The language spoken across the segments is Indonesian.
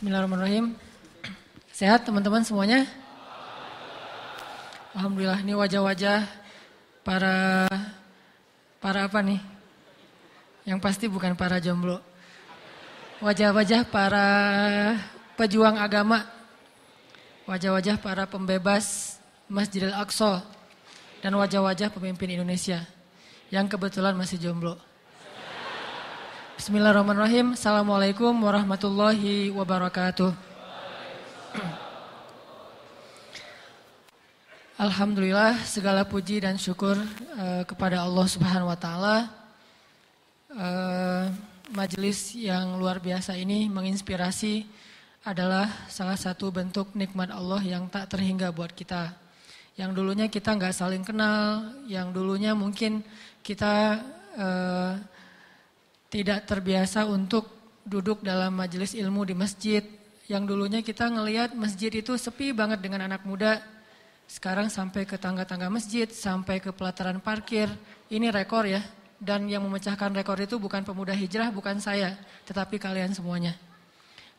Bismillahirrahmanirrahim. Sehat teman-teman semuanya? Alhamdulillah, ini wajah-wajah para apa nih? Yang pasti bukan para jomblo. Wajah-wajah para pejuang agama. Wajah-wajah para pembebas Masjidil Aqsa. Dan wajah-wajah pemimpin Indonesia yang kebetulan masih jomblo. Bismillahirrahmanirrahim. Assalamualaikum warahmatullahi wabarakatuh. Alhamdulillah, segala puji dan syukur kepada Allah Subhanahu wa taala. Majelis yang luar biasa ini menginspirasi adalah salah satu bentuk nikmat Allah yang tak terhingga buat kita. Yang dulunya kita nggak saling kenal, yang dulunya mungkin kita tidak terbiasa untuk duduk dalam majelis ilmu di masjid. Yang dulunya kita ngelihat masjid itu sepi banget dengan anak muda. Sekarang sampai ke tangga-tangga masjid, sampai ke pelataran parkir. Ini rekor ya. Dan yang memecahkan rekor itu bukan pemuda hijrah, bukan saya. Tetapi kalian semuanya.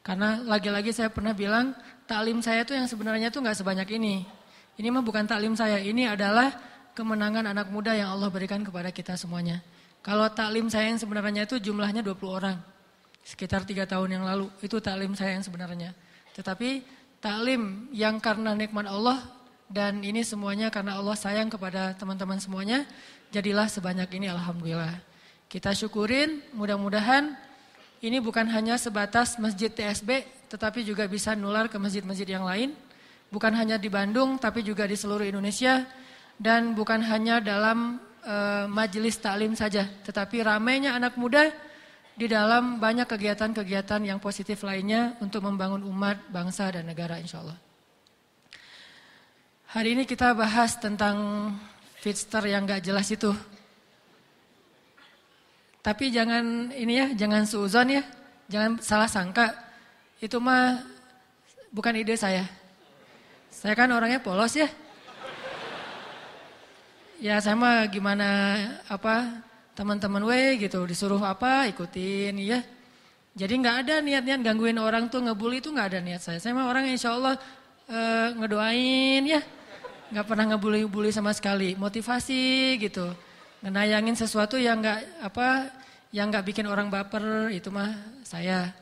Karena lagi-lagi saya pernah bilang, taklim saya itu yang sebenarnya itu gak sebanyak ini. Ini mah bukan taklim saya, ini adalah kemenangan anak muda yang Allah berikan kepada kita semuanya. Kalau taklim saya yang sebenarnya itu jumlahnya 20 orang. Sekitar 3 tahun yang lalu, itu taklim saya yang sebenarnya. Tetapi taklim yang karena nikmat Allah, dan ini semuanya karena Allah sayang kepada teman-teman semuanya, jadilah sebanyak ini, alhamdulillah. Kita syukurin, mudah-mudahan ini bukan hanya sebatas masjid TSB, tetapi juga bisa nular ke masjid-masjid yang lain. Bukan hanya di Bandung, tapi juga di seluruh Indonesia. Dan bukan hanya dalam majelis taklim saja, tetapi ramainya anak muda di dalam banyak kegiatan-kegiatan yang positif lainnya untuk membangun umat, bangsa, dan negara insya Allah. Hari ini kita bahas tentang fitster yang gak jelas itu. Tapi jangan ini ya, jangan suuzon ya, jangan salah sangka. Itu mah bukan ide saya. Saya kan orangnya polos ya. Ya saya mah gimana teman-teman gitu disuruh apa ikutin ya. Jadi nggak ada niat-niat gangguin orang tuh ngebully itu nggak ada niat saya. Saya mah orang yang insya Allah ngedoain ya. Nggak pernah ngebully sama sekali. Motivasi gitu. Ngenayangin sesuatu yang nggak bikin orang baper itu mah saya.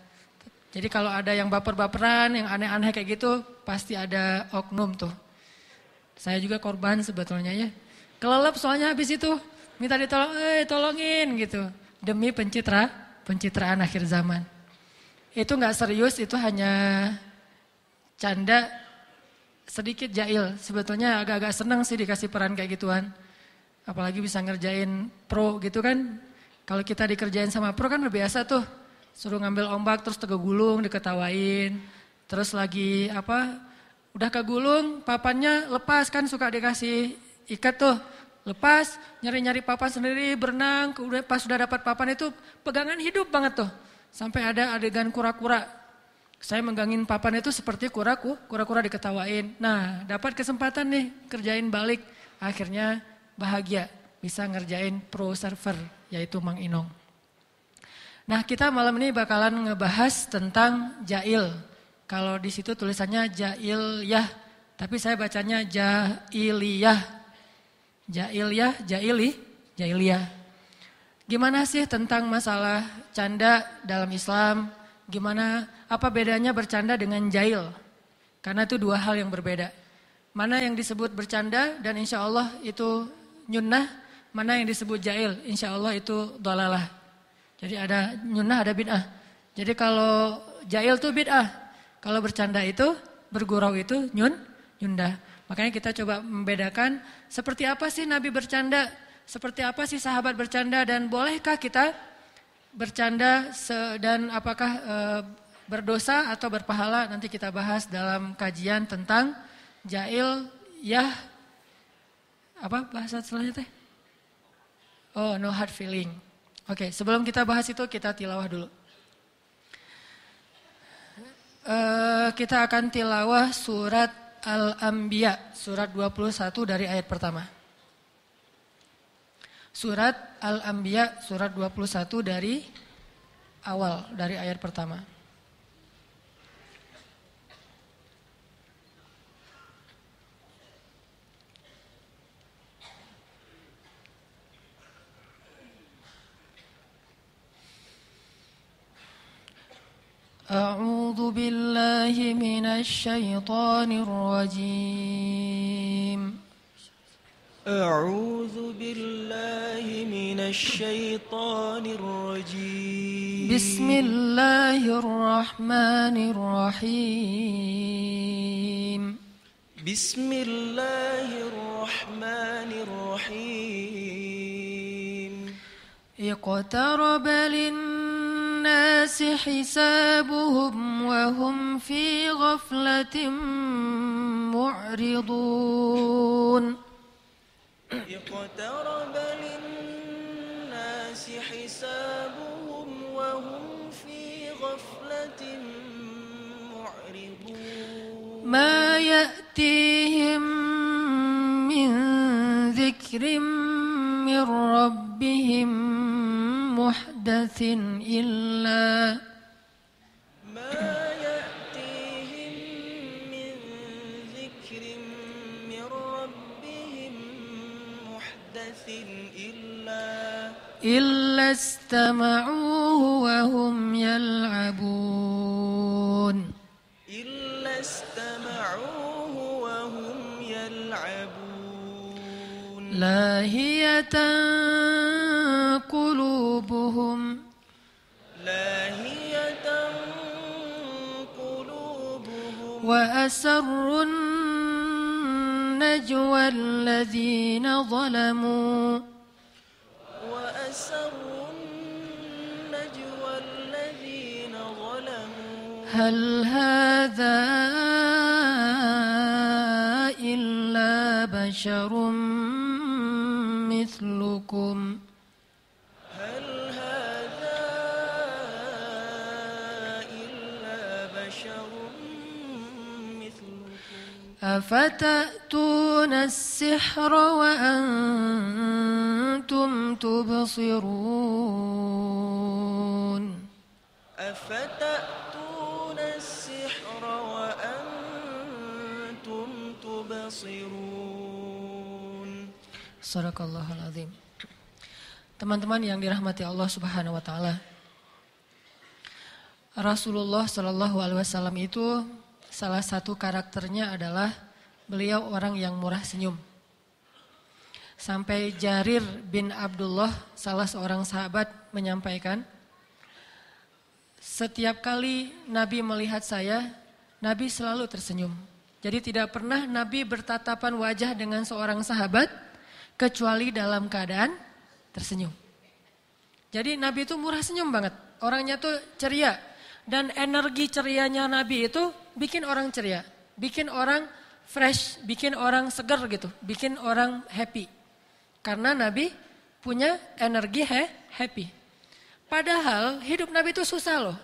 Jadi kalau ada yang baper-baperan, yang aneh-aneh kayak gitu pasti ada oknum tuh. Saya juga korban sebetulnya ya. Kelelep soalnya habis itu minta ditolong, tolongin gitu. Demi pencitraan akhir zaman. Itu gak serius, itu hanya canda sedikit jahil. Sebetulnya agak-agak senang sih dikasih peran kayak gituan. Apalagi bisa ngerjain pro gitu kan. Kalau kita dikerjain sama pro kan udah biasa tuh. Suruh ngambil ombak terus tegegulung diketawain. Terus lagi udah kegulung papannya lepas kan suka dikasih ikat tuh, lepas, nyari-nyari papan sendiri, berenang, pas sudah dapat papan itu pegangan hidup banget tuh. Sampai ada adegan kura-kura. Saya menggangin papan itu seperti kura-kura diketawain. Nah, dapat kesempatan nih kerjain balik. Akhirnya bahagia bisa ngerjain pro server, yaitu Mang Inong. Nah, kita malam ini bakalan ngebahas tentang jail. Kalau di situ tulisannya jailiyah, tapi saya bacanya jailiyah. Jailiyah. Gimana sih tentang masalah canda dalam Islam? Apa bedanya bercanda dengan jail? Karena itu dua hal yang berbeda. Mana yang disebut bercanda dan insya Allah itu nyunnah, mana yang disebut jail, insya Allah itu dhalalah. Jadi ada nyunnah, ada bid'ah. Jadi kalau jail itu bid'ah, kalau bercanda itu, bergurau itu nyundah. Makanya kita coba membedakan seperti apa sih Nabi bercanda, seperti apa sih sahabat bercanda, dan bolehkah kita bercanda dan apakah berdosa atau berpahala. Nanti kita bahas dalam kajian tentang jail, apa bahasa selanjutnya? Oh, no hard feeling. Oke, sebelum kita bahas itu kita tilawah dulu. Kita akan tilawah surat Al-Anbiya, surat 21 dari ayat pertama. Surat Al-Anbiya, surat 21 dari awal, dari ayat pertama. بالله من الشيطان الرجيم أعوذ بالله من الشيطان الرجيم بسم الله الرحمن الرحيم بسم الله الرحمن الرحيم اقترب للناس حسابهم وهم في غفلة معرضون اقترب للناس حسابهم وهم في غفلة معرضون ما يأتيهم من ذكر من ربهم محدث إلا إلا استمعوه وهم يلعبون لاهية قلوبهم وأسروا النجوى الذين ظلموا هل هذا إلا بشر مثلكم أفتأتون السحر وأنتم تبصرون Sadaqallahul azim. Teman-teman yang dirahmati Allah Subhanahu wa taala. Rasulullah sallallahu alaihi wasallam itu salah satu karakternya adalah beliau orang yang murah senyum. Sampai Jarir bin Abdullah, salah seorang sahabat, menyampaikan, setiap kali Nabi melihat saya, Nabi selalu tersenyum. Jadi tidak pernah Nabi bertatapan wajah dengan seorang sahabat kecuali dalam keadaan tersenyum. Jadi Nabi itu murah senyum banget. Orangnya tuh ceria. Dan energi cerianya Nabi itu bikin orang ceria. Bikin orang fresh, bikin orang segar gitu. Bikin orang happy. Karena Nabi punya energi happy. Padahal hidup Nabi itu susah loh.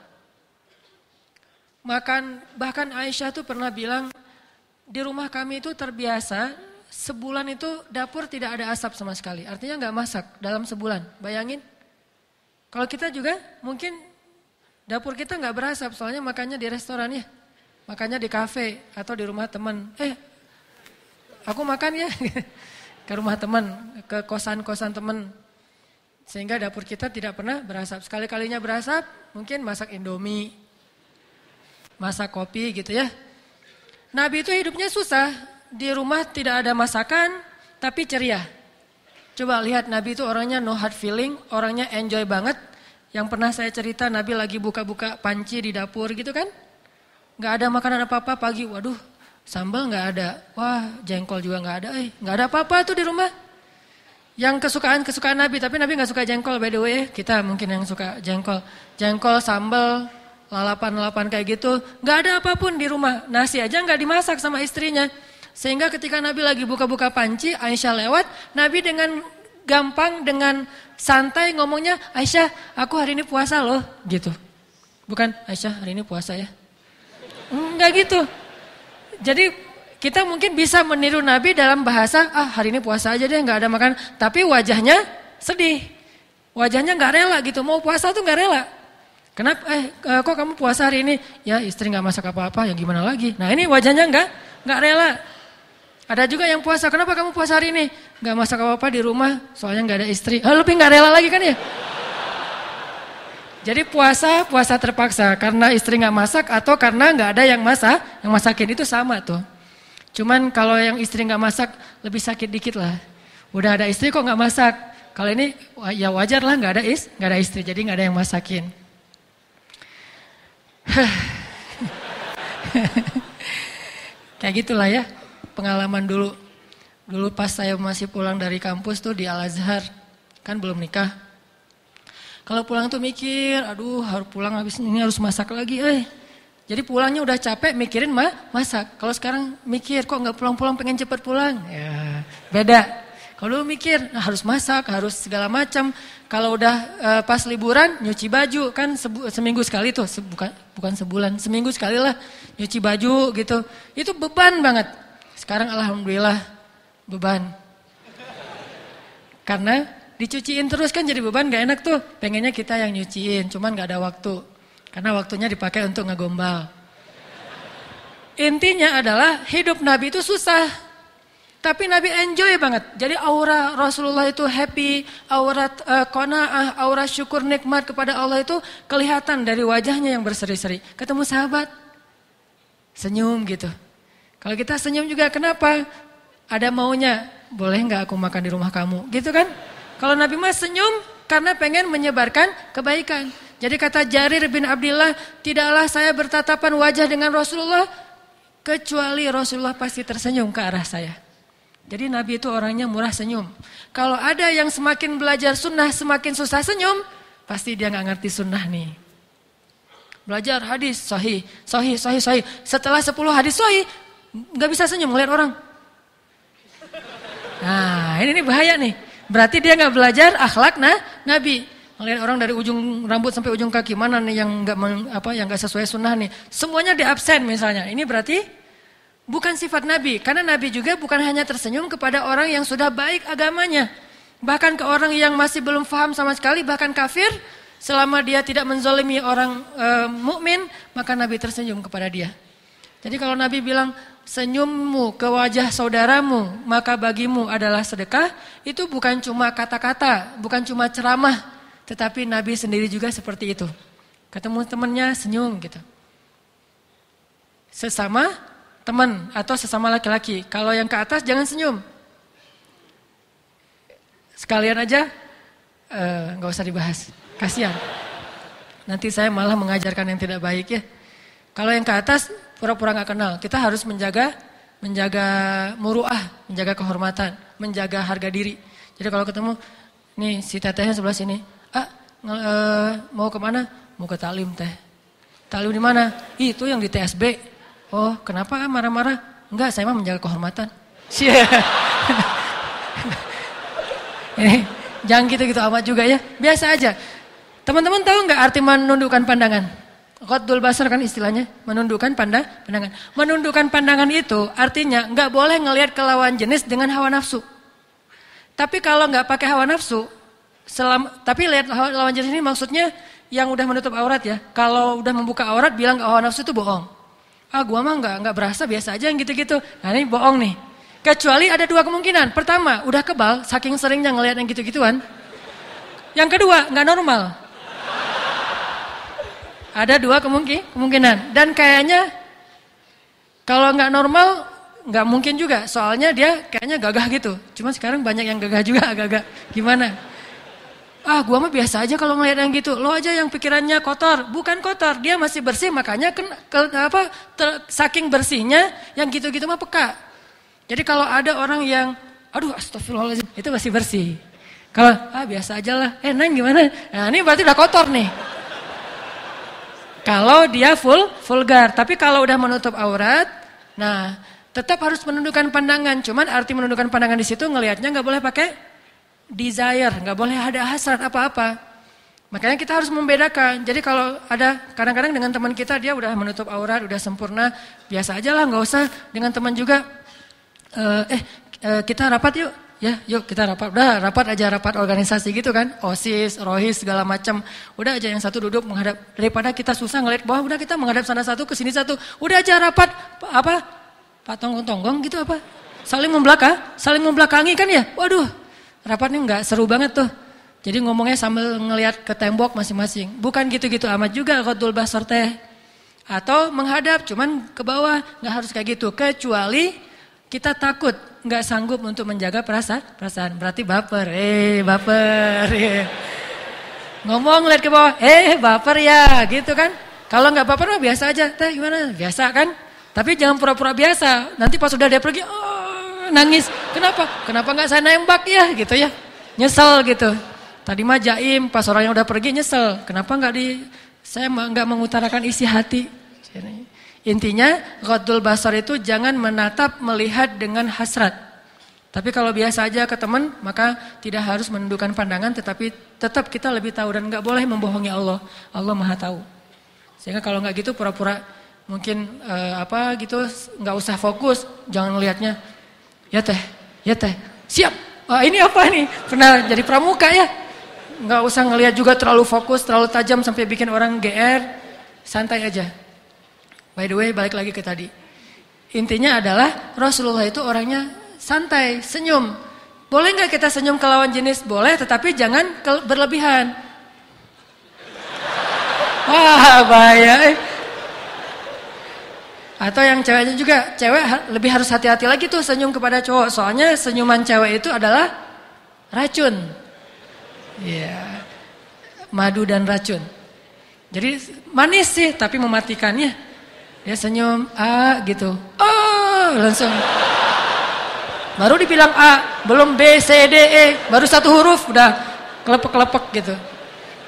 Bahkan Aisyah tuh pernah bilang, di rumah kami itu terbiasa sebulan itu dapur tidak ada asap sama sekali. Artinya nggak masak dalam sebulan. Bayangin. Kalau kita juga mungkin dapur kita nggak berasap. Soalnya makannya di restoran ya. Makannya di kafe atau di rumah teman. Aku makan ya. Ke rumah teman. Ke kosan-kosan teman. Sehingga dapur kita tidak pernah berasap. Sekali-kalinya berasap mungkin masak Indomie. Masak kopi gitu ya. Nabi itu hidupnya susah. Di rumah tidak ada masakan, tapi ceria. Coba lihat Nabi itu orangnya no hard feeling, orangnya enjoy banget. Yang pernah saya cerita Nabi lagi buka-buka panci di dapur gitu kan. Gak ada makanan apa-apa pagi, waduh sambal gak ada. Wah jengkol juga gak ada, gak ada apa-apa tuh di rumah. Yang kesukaan Nabi, tapi Nabi gak suka jengkol by the way. Kita mungkin yang suka jengkol. Jengkol, sambal, lalapan-lalapan kayak gitu. Gak ada apapun di rumah, nasi aja gak dimasak sama istrinya. Sehingga ketika Nabi lagi buka-buka panci, Aisyah lewat, Nabi dengan gampang, dengan santai ngomongnya, Aisyah aku hari ini puasa loh, gitu. Bukan, Aisyah hari ini puasa ya. Enggak gitu. Jadi kita mungkin bisa meniru Nabi dalam bahasa, hari ini puasa aja deh, gak ada makan. Tapi wajahnya sedih. Wajahnya gak rela gitu, mau puasa tuh gak rela. Kenapa, kok kamu puasa hari ini? Ya istri gak masak apa-apa, ya gimana lagi. Nah ini wajahnya gak rela. Ada juga yang puasa, kenapa kamu puasa hari ini? Gak masak apa-apa di rumah, soalnya gak ada istri. Lebih gak rela lagi kan ya? Jadi puasa terpaksa karena istri nggak masak atau karena nggak ada yang masakin itu sama tuh. Cuman kalau yang istri nggak masak lebih sakit dikit lah. Udah ada istri kok nggak masak. Kalau ini ya wajar lah nggak ada istri jadi nggak ada yang masakin. Kayak gitulah ya pengalaman dulu. Dulu pas saya masih pulang dari kampus tuh di Al-Azhar kan belum nikah. Kalau pulang tuh mikir, aduh harus pulang habis ini harus masak lagi. Jadi pulangnya udah capek mikirin masak. Kalau sekarang mikir kok nggak pulang-pulang pengen cepet pulang. Ya beda. Kalau dulu mikir harus masak, harus segala macam. Kalau udah pas liburan nyuci baju kan seminggu sekali tuh, bukan sebulan, seminggu sekali lah nyuci baju gitu. Itu beban banget. Sekarang alhamdulillah beban. Karena dicuciin terus kan jadi beban gak enak tuh. Pengennya kita yang nyuciin, cuman gak ada waktu. Karena waktunya dipakai untuk ngegombal. Intinya adalah hidup Nabi itu susah. Tapi Nabi enjoy banget. Jadi aura Rasulullah itu happy, aura qanaah, aura syukur nikmat kepada Allah itu kelihatan dari wajahnya yang berseri-seri. Ketemu sahabat, senyum gitu. Kalau kita senyum juga kenapa? Ada maunya, boleh gak aku makan di rumah kamu? Gitu kan? Kalau Nabi Mas senyum karena pengen menyebarkan kebaikan. Jadi kata Jarir bin Abdillah, tidaklah saya bertatapan wajah dengan Rasulullah kecuali Rasulullah pasti tersenyum ke arah saya. Jadi Nabi itu orangnya murah senyum. Kalau ada yang semakin belajar sunnah semakin susah senyum, pasti dia gak ngerti sunnah nih. Belajar hadis sahih. Setelah 10 hadis sahih, gak bisa senyum ngeliat orang. Nah ini bahaya nih. Berarti dia nggak belajar akhlak Nabi. Ngelihat orang dari ujung rambut sampai ujung kaki mana nih yang nggak sesuai sunnah nih. Semuanya di absen misalnya. Ini berarti bukan sifat Nabi. Karena Nabi juga bukan hanya tersenyum kepada orang yang sudah baik agamanya. Bahkan ke orang yang masih belum paham sama sekali, bahkan kafir, selama dia tidak menzalimi orang mukmin, maka Nabi tersenyum kepada dia. Jadi kalau Nabi bilang senyummu ke wajah saudaramu maka bagimu adalah sedekah, itu bukan cuma kata-kata, bukan cuma ceramah, tetapi Nabi sendiri juga seperti itu. Ketemu temannya senyum gitu. Sesama teman atau sesama laki-laki, kalau yang ke atas jangan senyum. Sekalian aja nggak usah dibahas, kasihan. Nanti saya malah mengajarkan yang tidak baik ya. Kalau yang ke atas pura-pura nggak kenal, kita harus menjaga muruah, menjaga kehormatan, menjaga harga diri. Jadi kalau ketemu, nih si tetehnya sebelah sini, mau kemana? Mau ke taklim teh. Taklim di mana? Itu yang di TSB. Oh kenapa marah-marah? Enggak, saya mah menjaga kehormatan. Jangan gitu-gitu amat juga ya, biasa aja. Teman-teman tahu nggak arti menundukkan pandangan? Ghaddul basar kan istilahnya, menundukkan pandangan. Menundukkan pandangan itu artinya nggak boleh ngelihat ke lawan jenis dengan hawa nafsu. Tapi kalau nggak pakai hawa nafsu, tapi lihat lawan jenis ini maksudnya yang udah menutup aurat ya. Kalau udah membuka aurat bilang hawa nafsu itu bohong. Gua mah nggak berasa, biasa aja yang gitu-gitu. Nah ini bohong nih. Kecuali ada dua kemungkinan. Pertama, udah kebal saking seringnya ngelihat yang gitu-gituan. Yang kedua, nggak normal. Ada dua kemungkinan. Dan kayaknya kalau nggak normal nggak mungkin juga. Soalnya dia kayaknya gagah gitu. Cuma sekarang banyak yang gagah juga agak-agak gimana. Gua mah biasa aja kalau ngeliat yang gitu. Lo aja yang pikirannya kotor. Bukan kotor, dia masih bersih. Makanya saking bersihnya yang gitu-gitu mah peka. Jadi kalau ada orang yang aduh astagfirullahaladzim, itu masih bersih. Kalau biasa aja lah. Neng gimana? Nah ini berarti udah kotor nih. Kalau dia vulgar, tapi kalau udah menutup aurat, nah tetap harus menundukkan pandangan. Cuman arti menundukkan pandangan di situ ngelihatnya nggak boleh pakai desire, nggak boleh ada hasrat apa-apa. Makanya kita harus membedakan. Jadi kalau ada kadang-kadang dengan teman kita dia udah menutup aurat, udah sempurna, biasa aja lah, nggak usah. Dengan teman juga, kita rapat yuk. Ya, yuk kita rapat. Udah rapat aja, rapat organisasi gitu kan. OSIS, ROHIS segala macam. Udah aja yang satu duduk menghadap, daripada kita susah ngeliat bawah, udah kita menghadap sana satu ke sini satu. Udah aja rapat Pak tonggong-tonggong gitu apa? Saling membelakangi kan ya. Waduh, rapatnya enggak seru banget tuh. Jadi ngomongnya sambil ngelihat ke tembok masing-masing. Bukan gitu-gitu amat juga ghaddul basar teh. Atau menghadap cuman ke bawah, nggak harus kayak gitu. Kecuali kita takut nggak sanggup untuk menjaga perasaan. Berarti baper. Baper. Ngomong lihat ke bawah, baper ya, gitu kan. Kalau nggak baper mah biasa aja. Teh gimana? Biasa kan? Tapi jangan pura-pura biasa. Nanti pas sudah dia pergi, nangis. Kenapa nggak saya nembak ya, gitu ya? Nyesel gitu. Tadi mah jaim, pas orangnya udah pergi nyesel. Kenapa saya nggak mengutarakan isi hati? Intinya ghaddul basar itu jangan menatap, melihat dengan hasrat. Tapi kalau biasa aja ke teman, maka tidak harus menundukkan pandangan, tetapi tetap kita lebih tahu dan nggak boleh membohongi Allah. Allah Maha tahu. Sehingga kalau nggak gitu pura-pura mungkin gitu, nggak usah fokus, jangan lihatnya. Ya teh, siap. Ini apa nih? Pernah jadi pramuka ya? Nggak usah ngelihat juga terlalu fokus, terlalu tajam sampai bikin orang GR. Santai aja. By the way, balik lagi ke tadi. Intinya adalah Rasulullah itu orangnya santai, senyum. Boleh nggak kita senyum ke lawan jenis? Boleh, tetapi jangan berlebihan. Wah, bahaya. Atau yang ceweknya juga, cewek lebih harus hati-hati lagi tuh senyum kepada cowok. Soalnya senyuman cewek itu adalah racun. Ya, madu dan racun. Jadi manis sih, tapi mematikannya. Dia senyum gitu, langsung. Baru dibilang A, belum B, C, D, E, baru satu huruf udah kelepek-kelepek gitu.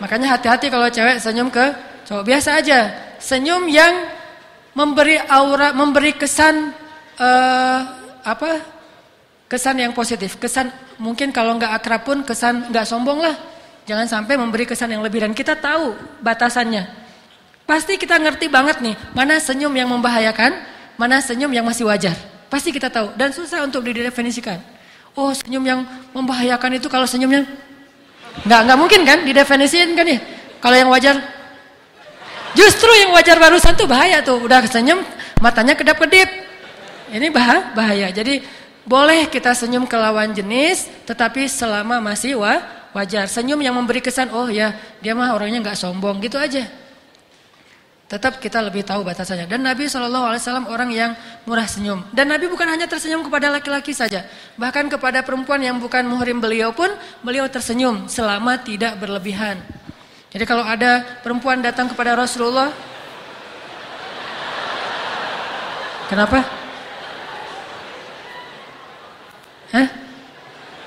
Makanya hati-hati kalau cewek senyum ke cowok. Biasa aja, senyum yang memberi aura, memberi kesan kesan yang positif, kesan mungkin kalau nggak akrab pun kesan nggak sombong lah. Jangan sampai memberi kesan yang lebih dan kita tahu batasannya. Pasti kita ngerti banget nih, mana senyum yang membahayakan, mana senyum yang masih wajar. Pasti kita tahu dan susah untuk didefinisikan. Oh, senyum yang membahayakan itu kalau senyumnya nggak mungkin kan didefinisikan kan ya. Kalau yang wajar, justru yang wajar barusan tuh bahaya tuh. Udah senyum, matanya kedap-kedip. Ini bahaya. Jadi boleh kita senyum ke lawan jenis, tetapi selama masih wajar. Senyum yang memberi kesan, oh ya dia mah orangnya nggak sombong gitu aja. Tetap kita lebih tahu batasannya. Dan Nabi SAW orang yang murah senyum. Dan Nabi bukan hanya tersenyum kepada laki-laki saja. Bahkan kepada perempuan yang bukan muhrim beliau pun, beliau tersenyum selama tidak berlebihan. Jadi kalau ada perempuan datang kepada Rasulullah, kenapa?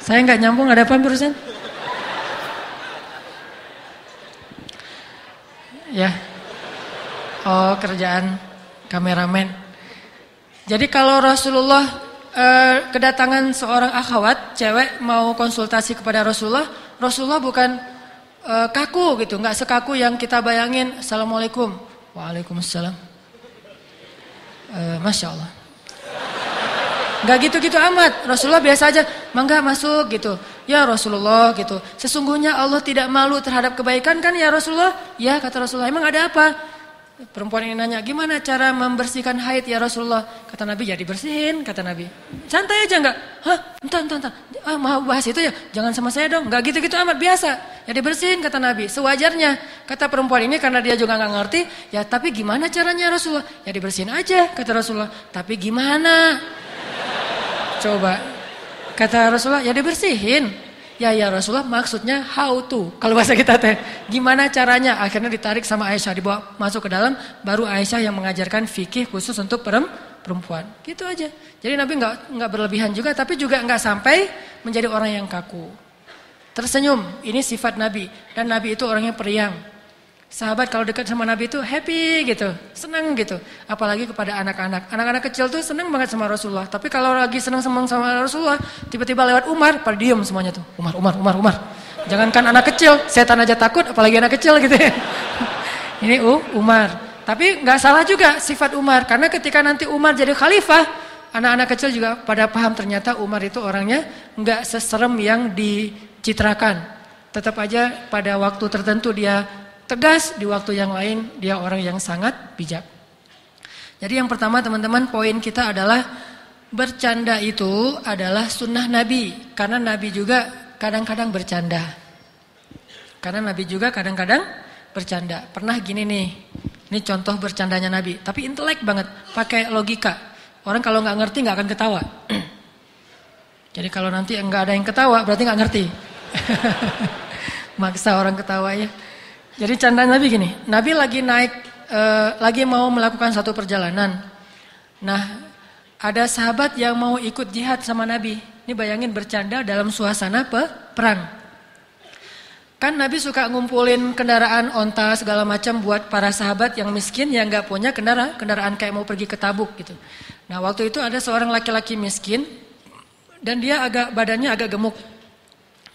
Saya nggak nyambung, ada apa barusan? Ya. Oh, kerjaan kameramen. Jadi kalau Rasulullah kedatangan seorang akhwat, cewek mau konsultasi kepada Rasulullah, Rasulullah bukan kaku gitu, nggak sekaku yang kita bayangin. Assalamualaikum, waalaikumsalam. Masya Allah. Nggak gitu-gitu amat. Rasulullah biasa aja, mangga masuk gitu. Ya Rasulullah gitu. Sesungguhnya Allah tidak malu terhadap kebaikan kan ya Rasulullah? Ya kata Rasulullah. Emang ada apa? Perempuan ini nanya, gimana cara membersihkan haid ya Rasulullah? Kata Nabi, ya dibersihin, kata Nabi. Santai aja enggak? Entah. Mau bahas itu ya? Jangan sama saya dong. Enggak gitu-gitu amat, biasa. Ya dibersihin, kata Nabi. Sewajarnya. Kata perempuan ini karena dia juga enggak ngerti, ya tapi gimana caranya Rasulullah? Ya dibersihin aja, kata Rasulullah. Tapi gimana? Coba. Kata Rasulullah, ya dibersihin. Ya Rasulullah, maksudnya how to. Kalau bahasa kita teh, gimana caranya? Akhirnya ditarik sama Aisyah, dibawa masuk ke dalam, baru Aisyah yang mengajarkan fikih khusus untuk perempuan. Gitu aja. Jadi Nabi enggak berlebihan juga, tapi juga enggak sampai menjadi orang yang kaku. Tersenyum, ini sifat Nabi. Dan Nabi itu orangnya periang. Sahabat kalau dekat sama Nabi itu happy gitu, senang gitu. Apalagi kepada anak-anak. Anak-anak kecil tuh senang banget sama Rasulullah. Tapi kalau lagi senang sama Rasulullah, tiba-tiba lewat Umar, pada diem semuanya tuh. Umar. Jangankan anak kecil, setan aja takut, apalagi anak kecil gitu ya. Ini Umar. Tapi nggak salah juga sifat Umar, karena ketika nanti Umar jadi khalifah, anak-anak kecil juga pada paham ternyata Umar itu orangnya nggak seserem yang dicitrakan. Tetap aja pada waktu tertentu dia tegas, di waktu yang lain dia orang yang sangat bijak. Jadi yang pertama teman-teman, poin kita adalah bercanda itu adalah sunnah Nabi. Karena Nabi juga kadang-kadang bercanda. Karena Nabi juga kadang-kadang bercanda. Pernah gini nih, ini contoh bercandanya Nabi. Tapi intelek banget, pakai logika. Orang kalau nggak ngerti nggak akan ketawa. Jadi kalau nanti nggak ada yang ketawa, berarti nggak ngerti. Maksa orang ketawa ya. Jadi candaan Nabi gini, Nabi lagi naik, lagi mau melakukan satu perjalanan. Nah, ada sahabat yang mau ikut jihad sama Nabi. Ini bayangin bercanda dalam suasana perang. Kan Nabi suka ngumpulin kendaraan onta segala macam buat para sahabat yang miskin yang nggak punya kendaraan kayak mau pergi ke Tabuk gitu. Nah waktu itu ada seorang laki-laki miskin dan dia badannya agak gemuk.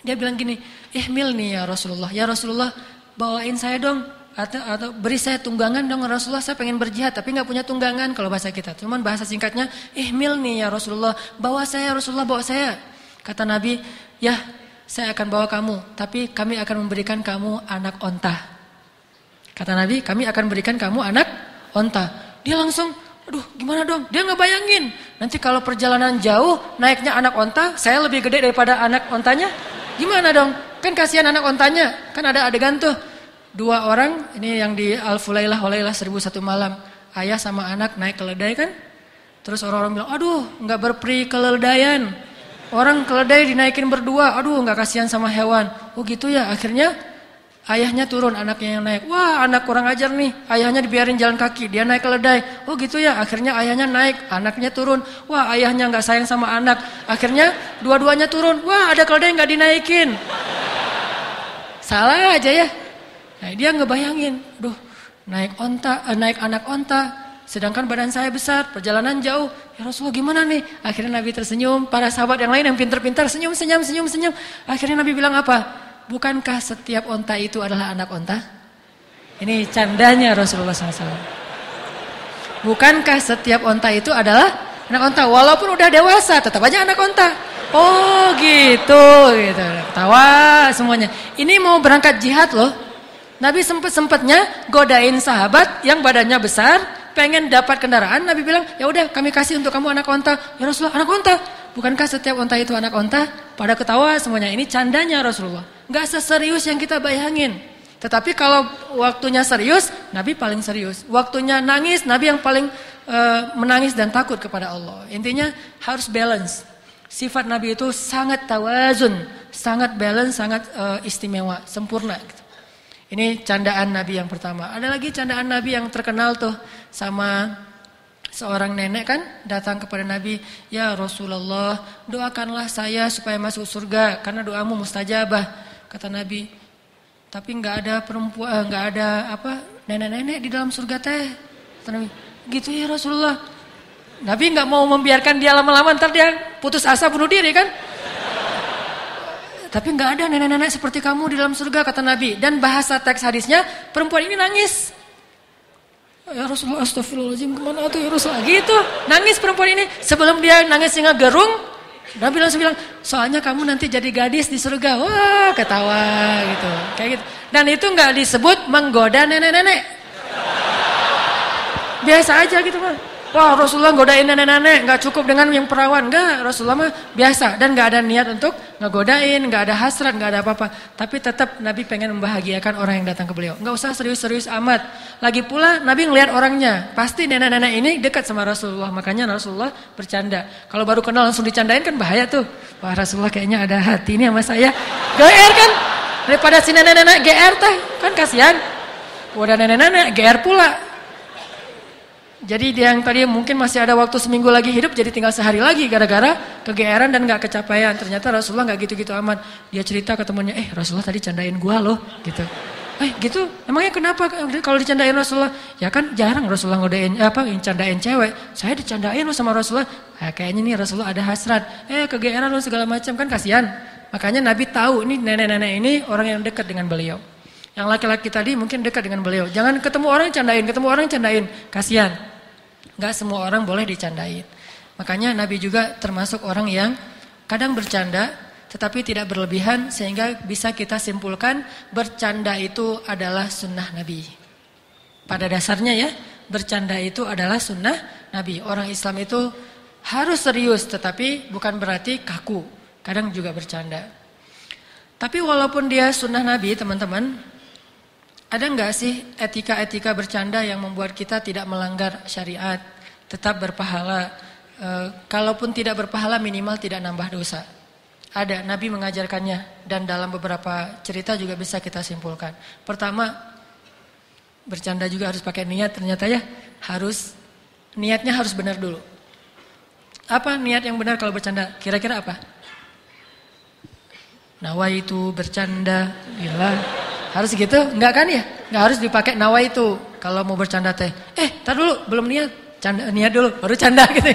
Dia bilang gini, ihmil nih ya Rasulullah bawain saya dong atau beri saya tunggangan dong Rasulullah, saya pengen berjihad tapi nggak punya tunggangan kalau bahasa kita. Cuman bahasa singkatnya ihmil nih ya Rasulullah, bawa saya Rasulullah bawa saya. Kata Nabi, ya. Saya akan bawa kamu, tapi kami akan memberikan kamu anak onta. Kata Nabi, kami akan berikan kamu anak onta. Dia langsung, aduh gimana dong? Dia ngebayangin, nanti kalau perjalanan jauh, naiknya anak onta, saya lebih gede daripada anak ontanya. Gimana dong? Kan kasihan anak ontanya, kan ada adegan tuh. 2 orang, ini yang di Al-Fulailah 1001 malam. Ayah sama anak naik keledai kan? Terus orang-orang bilang, aduh nggak berperi keledaian. Orang keledai dinaikin berdua, aduh nggak kasihan sama hewan. Oh gitu ya, akhirnya ayahnya turun, anaknya yang naik. Wah anak kurang ajar nih, ayahnya dibiarin jalan kaki, dia naik keledai. Oh gitu ya, akhirnya ayahnya naik, anaknya turun. Wah ayahnya nggak sayang sama anak, akhirnya dua-duanya turun. Wah ada keledai nggak dinaikin. Salah aja ya. Nah, dia ngebayangin, duh naik anak onta. Sedangkan badan saya besar, perjalanan jauh. Ya Rasulullah gimana nih? Akhirnya Nabi tersenyum. Para sahabat yang lain yang pintar-pintar senyum. Akhirnya Nabi bilang apa? Bukankah setiap onta itu adalah anak onta? Ini candanya Rasulullah SAW. Bukankah setiap onta itu adalah anak onta? Walaupun udah dewasa, tetap aja anak onta. Oh gitu. Tawa semuanya. Ini mau berangkat jihad loh. Nabi sempet-sempetnya godain sahabat yang badannya besar, pengen dapat kendaraan. Nabi bilang, ya udah kami kasih untuk kamu anak onta. Ya Rasulullah, anak onta? Bukankah setiap onta itu anak onta? Pada ketawa semuanya. Ini candanya Rasulullah. Gak seserius yang kita bayangin. Tetapi kalau waktunya serius, Nabi paling serius. Waktunya nangis, Nabi yang paling menangis dan takut kepada Allah. Intinya harus balance. Sifat Nabi itu sangat tawazun, sangat balance, sangat istimewa, sempurna gitu. Ini candaan Nabi yang pertama. Ada lagi candaan Nabi yang terkenal tuh sama seorang nenek kan datang kepada Nabi, ya Rasulullah, doakanlah saya supaya masuk surga karena doamu mustajabah. Kata Nabi, tapi nggak ada perempuan, nggak ada nenek-nenek di dalam surga teh. Kata Nabi, gitu ya Rasulullah. Nabi nggak mau membiarkan dia lama-lama, ntar dia putus asa bunuh diri kan. Tapi nggak ada nenek-nenek seperti kamu di dalam surga, kata Nabi. Dan bahasa teks hadisnya, perempuan ini nangis. Ya Rasulullah, astagfirullahaladzim, kemana tuh ya Rasulullah? Gitu, nangis perempuan ini. Sebelum dia nangis hingga gerung, Nabi langsung bilang, soalnya kamu nanti jadi gadis di surga. Wah, ketawa gitu. Kayak gitu. Dan itu nggak disebut menggoda nenek-nenek. Biasa aja gitu kan. Wah Rasulullah godain nenek-nenek, gak cukup dengan yang perawan. Enggak, Rasulullah mah biasa. Dan gak ada niat untuk ngegodain, gak ada hasrat, gak ada apa-apa. Tapi tetap Nabi pengen membahagiakan orang yang datang ke beliau. Gak usah serius-serius amat. Lagi pula Nabi ngelihat orangnya. Pasti nenek-nenek ini dekat sama Rasulullah. Makanya Rasulullah bercanda. Kalau baru kenal langsung dicandain kan bahaya tuh. Wah Rasulullah kayaknya ada hati ini sama saya. GR kan? Daripada si nenek-nenek GR teh. Kan kasihan. Udah nenek-nenek GR pula. Jadi dia yang tadi mungkin masih ada waktu seminggu lagi hidup, jadi tinggal sehari lagi gara-gara kegeeran dan gak kecapaian. Ternyata Rasulullah gak gitu-gitu amat. Dia cerita ke temannya, Rasulullah tadi candain gua loh, gitu. Gitu, emangnya kenapa kalau dicandain Rasulullah? Ya kan jarang Rasulullah candain cewek. Saya dicandain loh sama Rasulullah. Kayaknya nih Rasulullah ada hasrat. Kegeeran loh segala macam, kan kasihan. Makanya Nabi tahu ini nenek-nenek ini orang yang dekat dengan beliau. Yang laki-laki tadi mungkin dekat dengan beliau. Jangan ketemu orang candain, kasihan. Gak semua orang boleh dicandain. Makanya Nabi juga termasuk orang yang kadang bercanda tetapi tidak berlebihan, sehingga bisa kita simpulkan bercanda itu adalah sunnah Nabi. Pada dasarnya ya, bercanda itu adalah sunnah Nabi. Orang Islam itu harus serius tetapi bukan berarti kaku. Kadang juga bercanda. Tapi walaupun dia sunnah Nabi, teman-teman, ada nggak sih etika-etika bercanda yang membuat kita tidak melanggar syariat, tetap berpahala? Kalaupun tidak berpahala, minimal tidak nambah dosa. Ada, Nabi mengajarkannya, dan dalam beberapa cerita juga bisa kita simpulkan. Pertama, bercanda juga harus pakai niat, ternyata ya, niatnya harus benar dulu. Apa niat yang benar kalau bercanda? Kira-kira apa? Nawaitu bercanda, gila. Harus gitu? Enggak kan ya? Enggak harus dipakai nawaitu kalau mau bercanda teh. Tar dulu, belum niat. Niat dulu, baru canda gitu.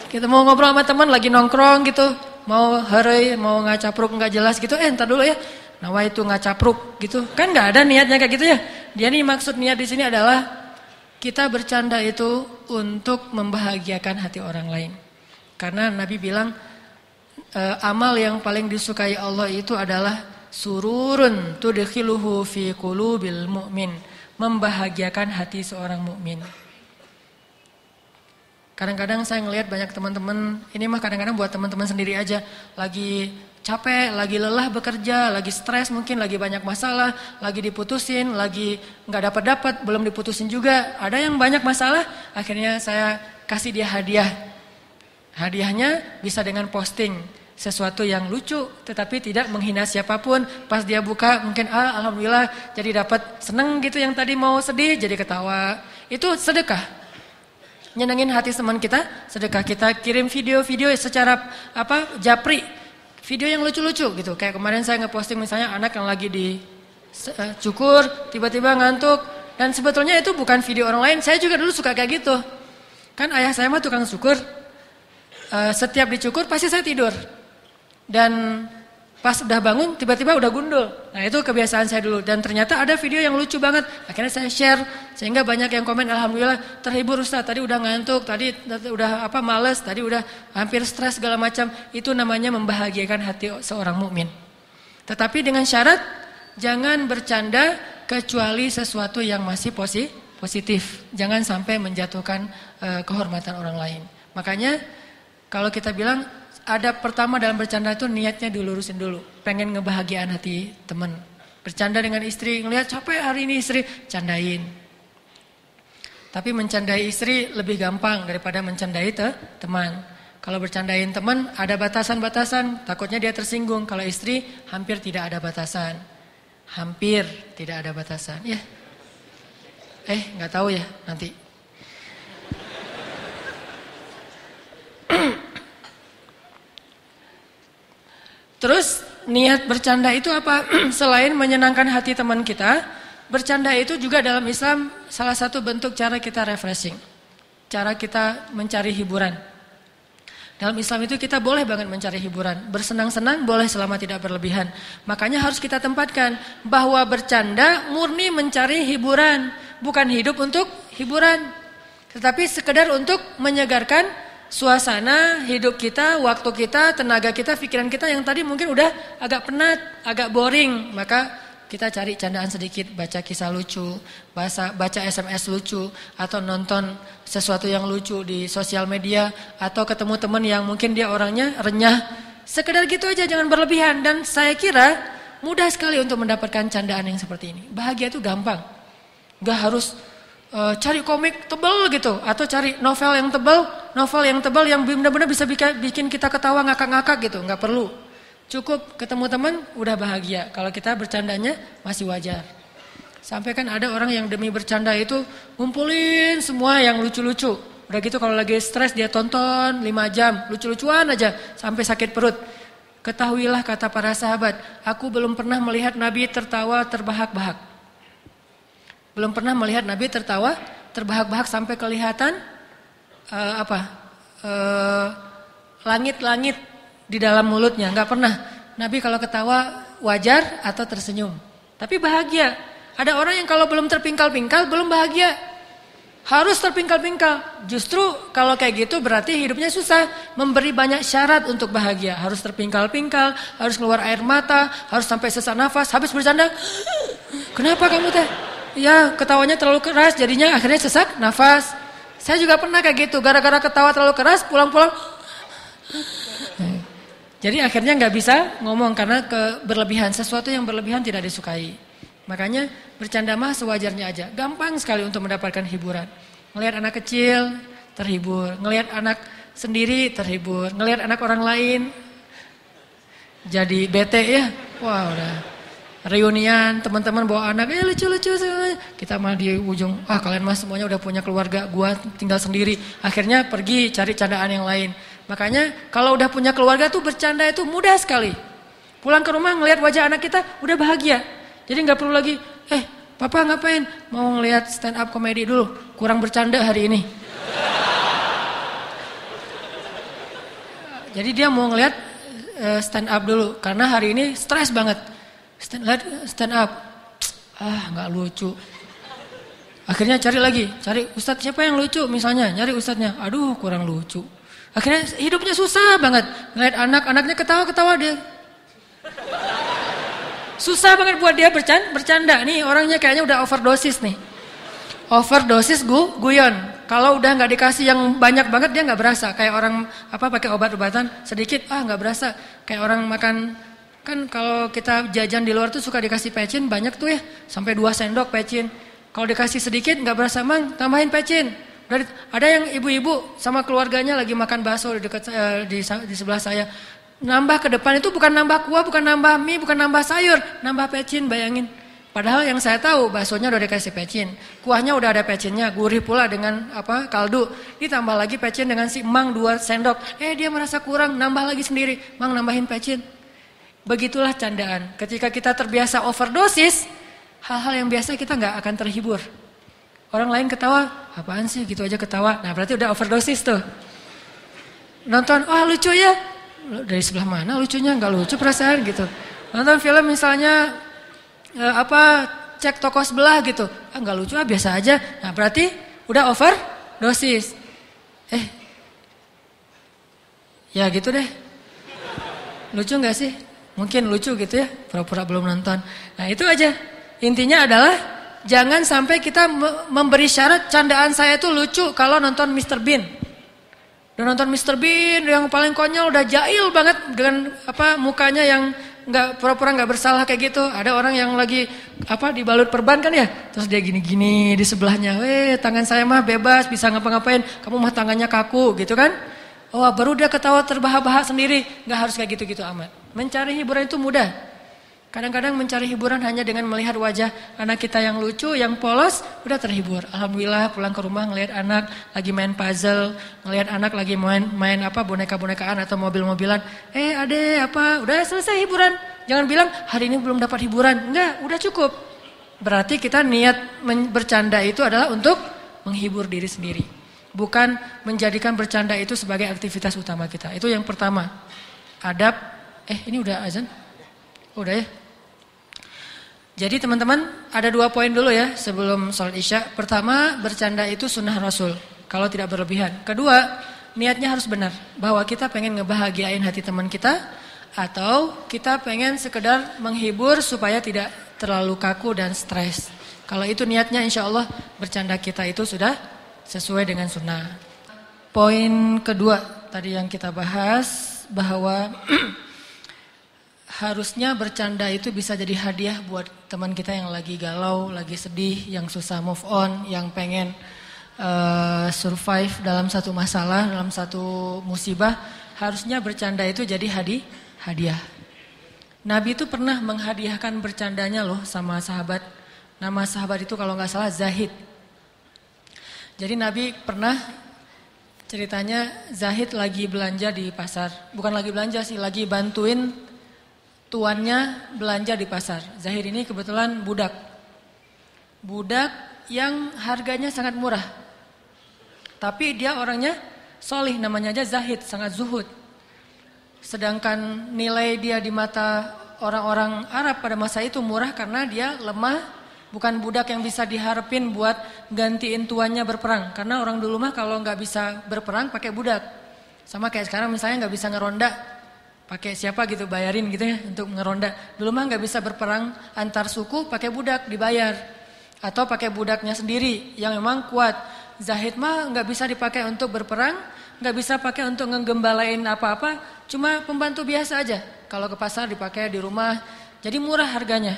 Kita mau ngobrol sama teman lagi nongkrong gitu, mau hereuy, mau ngacapruk enggak jelas gitu. Entar dulu ya. Nawaitu ngacapruk gitu. Kan enggak ada niatnya kayak gitu ya. Dia nih maksud niat di sini adalah kita bercanda itu untuk membahagiakan hati orang lain. Karena Nabi bilang amal yang paling disukai Allah itu adalah sururun tudkhiluhu fi qulubil mu'min, membahagiakan hati seorang mukmin. Kadang-kadang saya ngelihat banyak teman-teman, ini mah kadang-kadang buat teman-teman sendiri aja, lagi capek, lagi lelah bekerja, lagi stres mungkin, lagi banyak masalah, lagi diputusin, lagi nggak dapat, belum diputusin juga, ada yang banyak masalah, akhirnya saya kasih dia hadiah. Hadiahnya bisa dengan posting sesuatu yang lucu tetapi tidak menghina siapapun. Pas dia buka mungkin alhamdulillah jadi dapat seneng gitu, yang tadi mau sedih jadi ketawa. Itu sedekah. Nyenengin hati teman kita, sedekah. Kita kirim video-video secara japri. Video yang lucu-lucu gitu. Kayak kemarin saya ngeposting misalnya anak yang lagi cukur tiba-tiba ngantuk, dan sebetulnya itu bukan video orang lain. Saya juga dulu suka kayak gitu. Kan ayah saya mah tukang syukur. Setiap dicukur pasti saya tidur, dan pas udah bangun tiba-tiba udah gundul. Nah itu kebiasaan saya dulu, dan ternyata ada video yang lucu banget. Akhirnya saya share sehingga banyak yang komen, alhamdulillah terhibur Ustaz, tadi udah ngantuk, tadi udah males, tadi udah hampir stres segala macam. Itu namanya membahagiakan hati seorang mukmin. Tetapi dengan syarat jangan bercanda kecuali sesuatu yang masih positif. Jangan sampai menjatuhkan kehormatan orang lain. Makanya kalau kita bilang ada pertama dalam bercanda itu niatnya dilurusin dulu. Pengen ngebahagiaan hati teman. Bercanda dengan istri, ngelihat capek hari ini istri, candain. Tapi mencandai istri lebih gampang daripada mencandai teman. Kalau bercandain teman ada batasan-batasan, takutnya dia tersinggung. Kalau istri hampir tidak ada batasan. Hampir tidak ada batasan. Ya. Nggak tahu ya nanti. Terus niat bercanda itu apa? Selain menyenangkan hati teman kita, bercanda itu juga dalam Islam salah satu bentuk cara kita refreshing. Cara kita mencari hiburan. Dalam Islam itu kita boleh banget mencari hiburan. Bersenang-senang boleh selama tidak berlebihan. Makanya harus kita tempatkan bahwa bercanda murni mencari hiburan. Bukan hidup untuk hiburan. Tetapi sekedar untuk menyegarkan suasana hidup kita, waktu kita, tenaga kita, pikiran kita yang tadi mungkin udah agak penat, agak boring. Maka kita cari candaan sedikit, baca kisah lucu, baca SMS lucu, atau nonton sesuatu yang lucu di sosial media, atau ketemu teman yang mungkin dia orangnya renyah. Sekedar gitu aja, jangan berlebihan. Dan saya kira mudah sekali untuk mendapatkan candaan yang seperti ini. Bahagia itu gampang. Gak harus cari komik tebal gitu, atau cari novel yang tebal yang benar-benar bisa bikin kita ketawa ngakak-ngakak gitu. Nggak perlu, cukup ketemu teman udah bahagia. Kalau kita bercandanya masih wajar. Sampai kan ada orang yang demi bercanda itu ngumpulin semua yang lucu-lucu. Udah gitu kalau lagi stres dia tonton 5 jam lucu-lucuan aja sampai sakit perut. Ketahuilah kata para sahabat, aku belum pernah melihat Nabi tertawa terbahak-bahak. Belum pernah melihat Nabi tertawa terbahak-bahak sampai kelihatan langit-langit di dalam mulutnya. Enggak pernah. Nabi kalau ketawa wajar atau tersenyum. Tapi bahagia. Ada orang yang kalau belum terpingkal-pingkal belum bahagia. Harus terpingkal-pingkal. Justru kalau kayak gitu berarti hidupnya susah. Memberi banyak syarat untuk bahagia. Harus terpingkal-pingkal, harus keluar air mata, harus sampai sesak nafas. Habis bercanda, kenapa kamu teh? Ya ketawanya terlalu keras jadinya akhirnya sesak nafas. Saya juga pernah kayak gitu, gara-gara ketawa terlalu keras pulang-pulang Jadi akhirnya nggak bisa ngomong karena berlebihan. Sesuatu yang berlebihan tidak disukai. Makanya bercanda mah sewajarnya aja. Gampang sekali untuk mendapatkan hiburan. Ngelihat anak kecil terhibur, ngelihat anak sendiri terhibur, ngelihat anak orang lain jadi bete ya. Wah udah reunian teman-teman bawa anak, lucu-lucu. Kita mah di ujung, kalian mah semuanya udah punya keluarga, gua tinggal sendiri. Akhirnya pergi cari candaan yang lain. Makanya kalau udah punya keluarga tuh bercanda itu mudah sekali. Pulang ke rumah ngelihat wajah anak kita udah bahagia. Jadi nggak perlu lagi, papa ngapain? Mau ngelihat stand up komedi dulu, kurang bercanda hari ini. Jadi dia mau ngelihat stand up dulu karena hari ini stres banget. Stand up, nggak lucu. Akhirnya cari ustadz siapa yang lucu misalnya, nyari ustadznya, aduh kurang lucu. Akhirnya hidupnya susah banget. Ngeliat anak-anaknya ketawa-ketawa dia. Susah banget buat dia bercanda. Nih orangnya kayaknya udah overdosis nih. Overdosis guyon. Kalau udah nggak dikasih yang banyak banget dia nggak berasa. Kayak orang pakai obat-obatan sedikit, nggak berasa. Kayak orang makan, kan kalau kita jajan di luar tuh suka dikasih pecin banyak tuh ya. Sampai 2 sendok pecin. Kalau dikasih sedikit nggak berasa, Mang, tambahin pecin. Ada yang ibu-ibu sama keluarganya lagi makan bakso di dekat di sebelah saya. Nambah ke depan itu bukan nambah kuah, bukan nambah mie, bukan nambah sayur, nambah pecin, bayangin. Padahal yang saya tahu baksonya udah dikasih pecin, kuahnya udah ada pecinnya, gurih pula dengan kaldu. Ditambah lagi pecin dengan si Mang 2 sendok. Dia merasa kurang, nambah lagi sendiri. Mang nambahin pecin. Begitulah candaan. Ketika kita terbiasa overdosis, hal-hal yang biasa kita nggak akan terhibur. Orang lain ketawa, apaan sih gitu aja ketawa. Nah berarti udah overdosis tuh. Nonton, lucu ya. Dari sebelah mana lucunya? Nggak lucu perasaan gitu. Nonton film misalnya cek toko sebelah gitu. Nggak lucu biasa aja. Nah berarti udah overdosis. Ya gitu deh. Lucu nggak sih? Mungkin lucu gitu ya. Pura-pura belum nonton. Nah itu aja. Intinya adalah jangan sampai kita memberi syarat candaan saya itu lucu kalau nonton Mr. Bean. Udah nonton Mr. Bean yang paling konyol, udah jahil banget dengan mukanya yang nggak pura-pura nggak bersalah kayak gitu. Ada orang yang lagi dibalut perban kan ya, terus dia gini-gini di sebelahnya, tangan saya mah bebas bisa ngapa-ngapain, kamu mah tangannya kaku gitu kan. Baru dia ketawa terbahak-bahak sendiri. Nggak harus kayak gitu-gitu amat. Mencari hiburan itu mudah. Kadang-kadang mencari hiburan hanya dengan melihat wajah anak kita yang lucu, yang polos, udah terhibur. Alhamdulillah pulang ke rumah ngelihat anak lagi main puzzle, ngelihat anak lagi main boneka-bonekaan atau mobil-mobilan. Udah selesai hiburan. Jangan bilang hari ini belum dapat hiburan. Enggak, udah cukup. Berarti kita niat bercanda itu adalah untuk menghibur diri sendiri. Bukan menjadikan bercanda itu sebagai aktivitas utama kita. Itu yang pertama. Adab, ini udah azan? Udah ya. Jadi teman-teman ada 2 poin dulu ya sebelum sholat isya. Pertama, bercanda itu sunnah Rasul kalau tidak berlebihan. Kedua, niatnya harus benar bahwa kita pengen ngebahagiain hati teman kita atau kita pengen sekedar menghibur supaya tidak terlalu kaku dan stres. Kalau itu niatnya, insya Allah bercanda kita itu sudah sesuai dengan sunnah. Poin kedua tadi yang kita bahas bahwa harusnya bercanda itu bisa jadi hadiah buat teman kita yang lagi galau, lagi sedih, yang susah move on, yang pengen survive dalam satu masalah, dalam satu musibah. Harusnya bercanda itu jadi hadiah. Nabi itu pernah menghadiahkan bercandanya loh sama sahabat. Nama sahabat itu kalau nggak salah Zahid. Jadi Nabi pernah ceritanya Zahid lagi belanja di pasar. Bukan lagi belanja sih, lagi bantuin tuannya belanja di pasar. Zahid ini kebetulan budak. Budak yang harganya sangat murah. Tapi dia orangnya solih, namanya aja Zahid, sangat zuhud. Sedangkan nilai dia di mata orang-orang Arab pada masa itu murah karena dia lemah, bukan budak yang bisa diharapin buat gantiin tuannya berperang. Karena orang dulu mah kalau nggak bisa berperang pakai budak. Sama kayak sekarang misalnya nggak bisa ngeronda, pakai siapa gitu bayarin gitu ya untuk ngeronda. Dulu mah nggak bisa berperang antar suku, pakai budak dibayar atau pakai budaknya sendiri yang memang kuat. Zahid mah nggak bisa dipakai untuk berperang, nggak bisa pakai untuk ngegembalain apa-apa, cuma pembantu biasa aja. Kalau ke pasar dipakai di rumah, jadi murah harganya.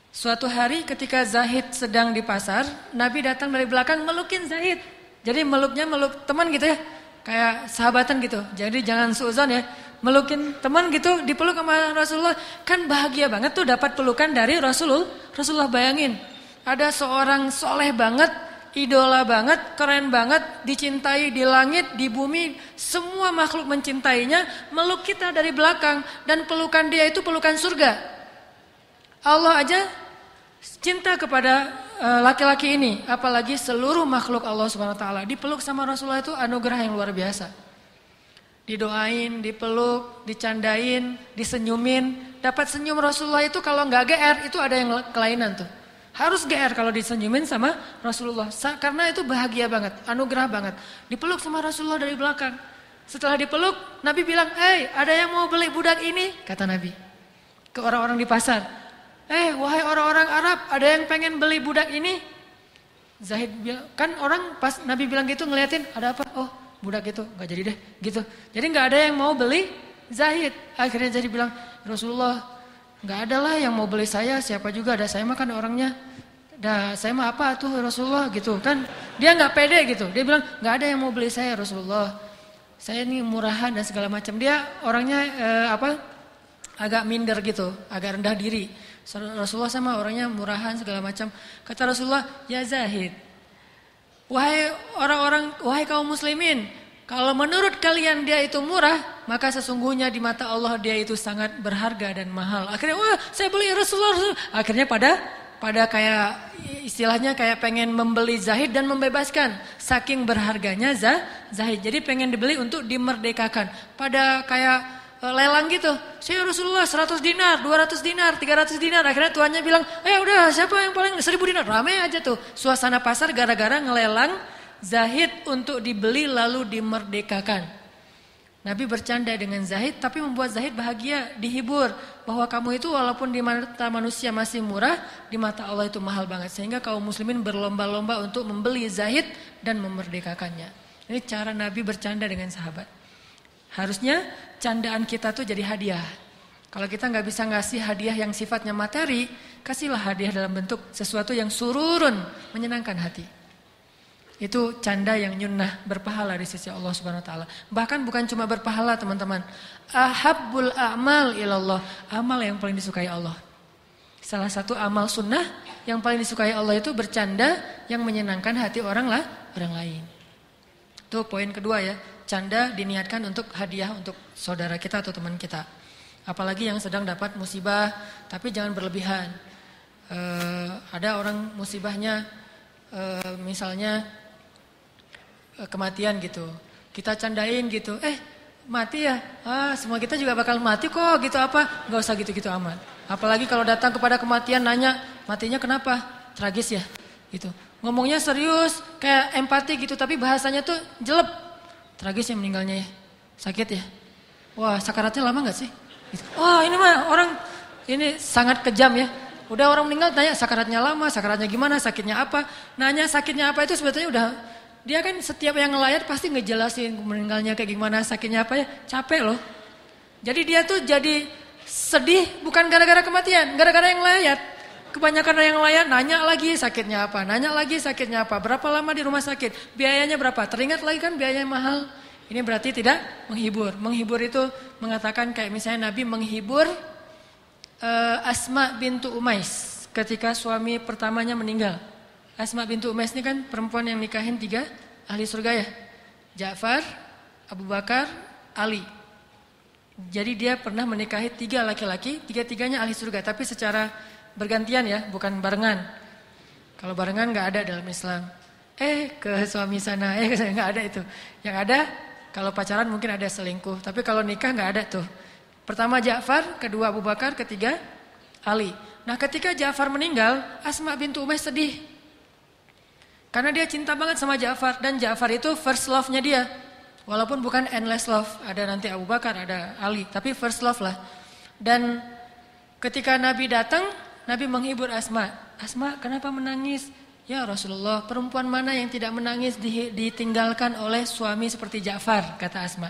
Suatu hari ketika Zahid sedang di pasar, Nabi datang dari belakang melukin Zahid. Jadi meluknya meluk teman gitu ya, kayak sahabatan gitu. Jadi jangan suuzon ya, melukin teman gitu, dipeluk sama Rasulullah. Kan bahagia banget tuh dapat pelukan dari Rasulullah. Bayangin, ada seorang soleh banget, idola banget, keren banget, dicintai di langit, di bumi, semua makhluk mencintainya, meluk kita dari belakang. Dan pelukan dia itu pelukan surga. Allah aja cinta kepada laki-laki ini, apalagi seluruh makhluk Allah Subhanahu wa taala. Dipeluk sama Rasulullah itu anugerah yang luar biasa. Didoain, dipeluk, dicandain, disenyumin. Dapat senyum Rasulullah itu kalau nggak GR itu ada yang kelainan tuh. Harus GR kalau disenyumin sama Rasulullah. Karena itu bahagia banget, anugerah banget. Dipeluk sama Rasulullah dari belakang. Setelah dipeluk, Nabi bilang, ada yang mau beli budak ini? Kata Nabi ke orang-orang di pasar. Wahai orang-orang Arab, ada yang pengen beli budak ini? Zahid bilang, kan orang pas Nabi bilang gitu ngeliatin, ada apa? Oh, budak itu, gak jadi deh, gitu. Jadi gak ada yang mau beli Zahid. Akhirnya Zahid bilang, Rasulullah, gak ada lah yang mau beli saya, siapa juga ada, saya mah kan orangnya, saya mah apa tuh Rasulullah gitu kan. Dia gak pede gitu, dia bilang, gak ada yang mau beli saya Rasulullah. Saya ini murahan dan segala macam. Dia orangnya agak minder gitu, agak rendah diri. Rasulullah sama orangnya murahan segala macam. Kata Rasulullah, ya Zahid, wahai orang-orang, wahai kaum muslimin, kalau menurut kalian dia itu murah, maka sesungguhnya di mata Allah dia itu sangat berharga dan mahal. Akhirnya, wah saya beli Rasulullah. Akhirnya pada kayak istilahnya kayak pengen membeli Zahid dan membebaskan. Saking berharganya Zahid. Jadi pengen dibeli untuk dimerdekakan. Pada kayak lelang gitu. Saya Rasulullah 100 dinar, 200 dinar, 300 dinar. Akhirnya tuannya bilang, udah siapa yang paling 1000 dinar. Ramai aja tuh suasana pasar gara-gara ngelelang Zahid untuk dibeli lalu dimerdekakan. Nabi bercanda dengan Zahid tapi membuat Zahid bahagia, dihibur. Bahwa kamu itu walaupun di mata manusia masih murah, di mata Allah itu mahal banget. Sehingga kaum muslimin berlomba-lomba untuk membeli Zahid dan memerdekakannya. Ini cara Nabi bercanda dengan sahabat. Harusnya candaan kita tuh jadi hadiah. Kalau kita nggak bisa ngasih hadiah yang sifatnya materi, kasihlah hadiah dalam bentuk sesuatu yang sururun, menyenangkan hati. Itu canda yang nyunnah, berpahala di sisi Allah Subhanahu wa taala. Bahkan bukan cuma berpahala, teman-teman. Ahabbul a'mal ilallah, amal yang paling disukai Allah. Salah satu amal sunnah yang paling disukai Allah itu bercanda yang menyenangkan hati orang lain. Itu poin kedua ya. Canda diniatkan untuk hadiah untuk saudara kita atau teman kita. Apalagi yang sedang dapat musibah, tapi jangan berlebihan. Ada orang musibahnya misalnya kematian gitu. Kita candain gitu. Mati ya? Semua kita juga bakal mati kok gitu apa? Gak usah gitu-gitu amat. Apalagi kalau datang kepada kematian nanya, matinya kenapa? Tragis ya? Gitu. Ngomongnya serius, kayak empati gitu, tapi bahasanya tuh jelek. Tragis ya meninggalnya ya, sakit ya. Wah sakaratnya lama gak sih? Wah ini mah orang ini sangat kejam ya. Udah orang meninggal tanya sakaratnya lama, sakaratnya gimana, sakitnya apa. Nanya sakitnya apa itu sebetulnya udah. Dia kan setiap yang ngelayat pasti ngejelasin meninggalnya kayak gimana, sakitnya apa ya. Capek loh. Jadi dia tuh jadi sedih bukan gara-gara kematian, gara-gara yang layat. Kebanyakan yang layat nanya lagi sakitnya apa, nanya lagi sakitnya apa, berapa lama di rumah sakit, biayanya berapa, teringat lagi kan biayanya mahal. Ini berarti tidak menghibur. Menghibur itu mengatakan kayak misalnya Nabi menghibur Asma bintu Umais ketika suami pertamanya meninggal. Asma bintu Umais ini kan perempuan yang nikahin 3 ahli surga ya. Ja'far, Abu Bakar, Ali. Jadi dia pernah menikahi 3 laki-laki, 3-tiganya ahli surga, tapi secara bergantian ya, bukan barengan. Kalau barengan nggak ada dalam Islam. Ke suami sana, nggak ada itu. Yang ada kalau pacaran mungkin ada selingkuh, tapi kalau nikah nggak ada tuh. Pertama Ja'far, kedua Abu Bakar, ketiga Ali. Nah ketika Ja'far meninggal, Asma bintu Umais sedih. Karena dia cinta banget sama Ja'far dan Ja'far itu first love-nya dia. Walaupun bukan endless love, ada nanti Abu Bakar, ada Ali, tapi first love lah. Dan ketika Nabi datang, Nabi menghibur Asma. Asma, kenapa menangis? "Ya Rasulullah, perempuan mana yang tidak menangis ditinggalkan oleh suami seperti Ja'far?" kata Asma.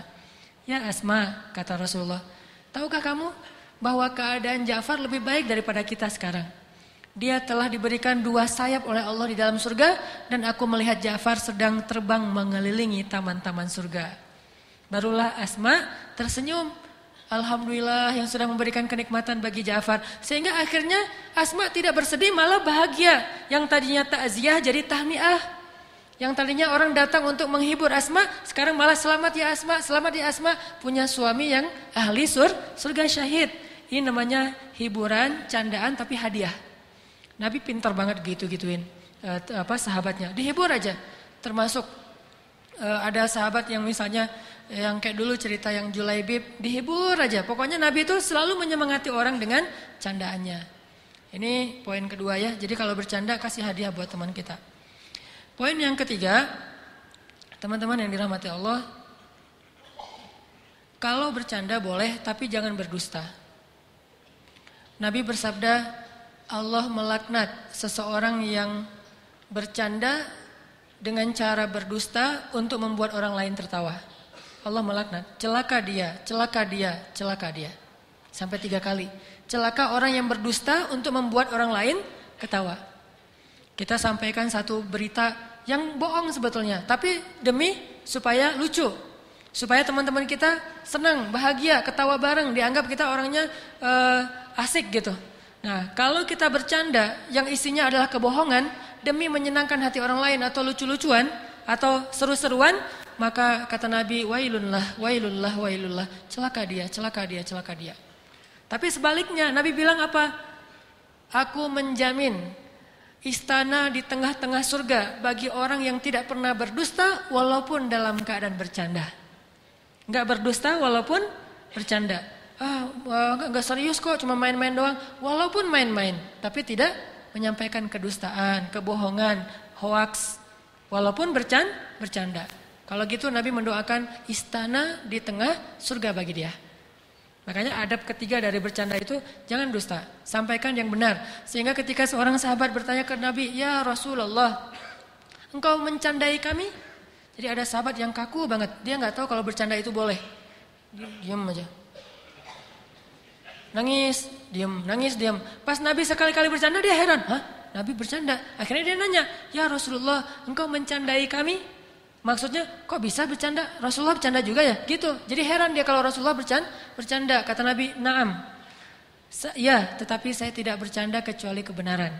"Ya Asma," kata Rasulullah, "tahukah kamu bahwa keadaan Ja'far lebih baik daripada kita sekarang? Dia telah diberikan 2 sayap oleh Allah di dalam surga, dan aku melihat Ja'far sedang terbang mengelilingi taman-taman surga." Barulah Asma tersenyum. Alhamdulillah yang sudah memberikan kenikmatan bagi Ja'far. Sehingga akhirnya Asma tidak bersedih, malah bahagia. Yang tadinya takziah jadi tahniah. Yang tadinya orang datang untuk menghibur Asma, sekarang malah selamat ya Asma, selamat ya Asma, punya suami yang ahli surga syahid. Ini namanya hiburan, candaan tapi hadiah. Nabi pintar banget gitu-gituin sahabatnya, dihibur aja. Termasuk ada sahabat yang misalnya yang kayak dulu cerita yang Julaibib, dihibur aja. Pokoknya Nabi itu selalu menyemangati orang dengan candaannya. Ini poin kedua ya. Jadi kalau bercanda kasih hadiah buat teman kita. Poin yang ketiga, teman-teman yang dirahmati Allah, kalau bercanda boleh tapi jangan berdusta. Nabi bersabda, Allah melaknat seseorang yang bercanda dengan cara berdusta untuk membuat orang lain tertawa. Allah melaknat, celaka dia, celaka dia, celaka dia. Sampai 3 kali. Celaka orang yang berdusta untuk membuat orang lain ketawa. Kita sampaikan satu berita yang bohong sebetulnya, tapi demi supaya lucu. Supaya teman-teman kita senang, bahagia, ketawa bareng, dianggap kita orangnya asik gitu. Nah, kalau kita bercanda yang isinya adalah kebohongan demi menyenangkan hati orang lain atau lucu-lucuan atau seru-seruan, maka kata Nabi, wailunlah, wailullah, wailullah, celaka dia, celaka dia, celaka dia. Tapi sebaliknya Nabi bilang apa? Aku menjamin istana di tengah-tengah surga bagi orang yang tidak pernah berdusta walaupun dalam keadaan bercanda. Enggak berdusta walaupun bercanda. Enggak serius kok, cuma main-main doang. Walaupun main-main, tapi tidak menyampaikan kedustaan, kebohongan, hoaks, walaupun bercanda. Kalau gitu Nabi mendoakan istana di tengah surga bagi dia. Makanya adab ketiga dari bercanda itu jangan dusta, sampaikan yang benar. Sehingga ketika seorang sahabat bertanya ke Nabi, "Ya Rasulullah, engkau mencandai kami?" Jadi ada sahabat yang kaku banget, dia nggak tahu kalau bercanda itu boleh. Diam aja. Nangis, diam. Pas Nabi sekali-kali bercanda dia heran, "Hah? Nabi bercanda?" Akhirnya dia nanya, "Ya Rasulullah, engkau mencandai kami?" Maksudnya, kok bisa bercanda? Rasulullah bercanda juga ya? Gitu. Jadi heran dia kalau Rasulullah bercanda. Kata Nabi, "Na'am." Ya, tetapi saya tidak bercanda kecuali kebenaran.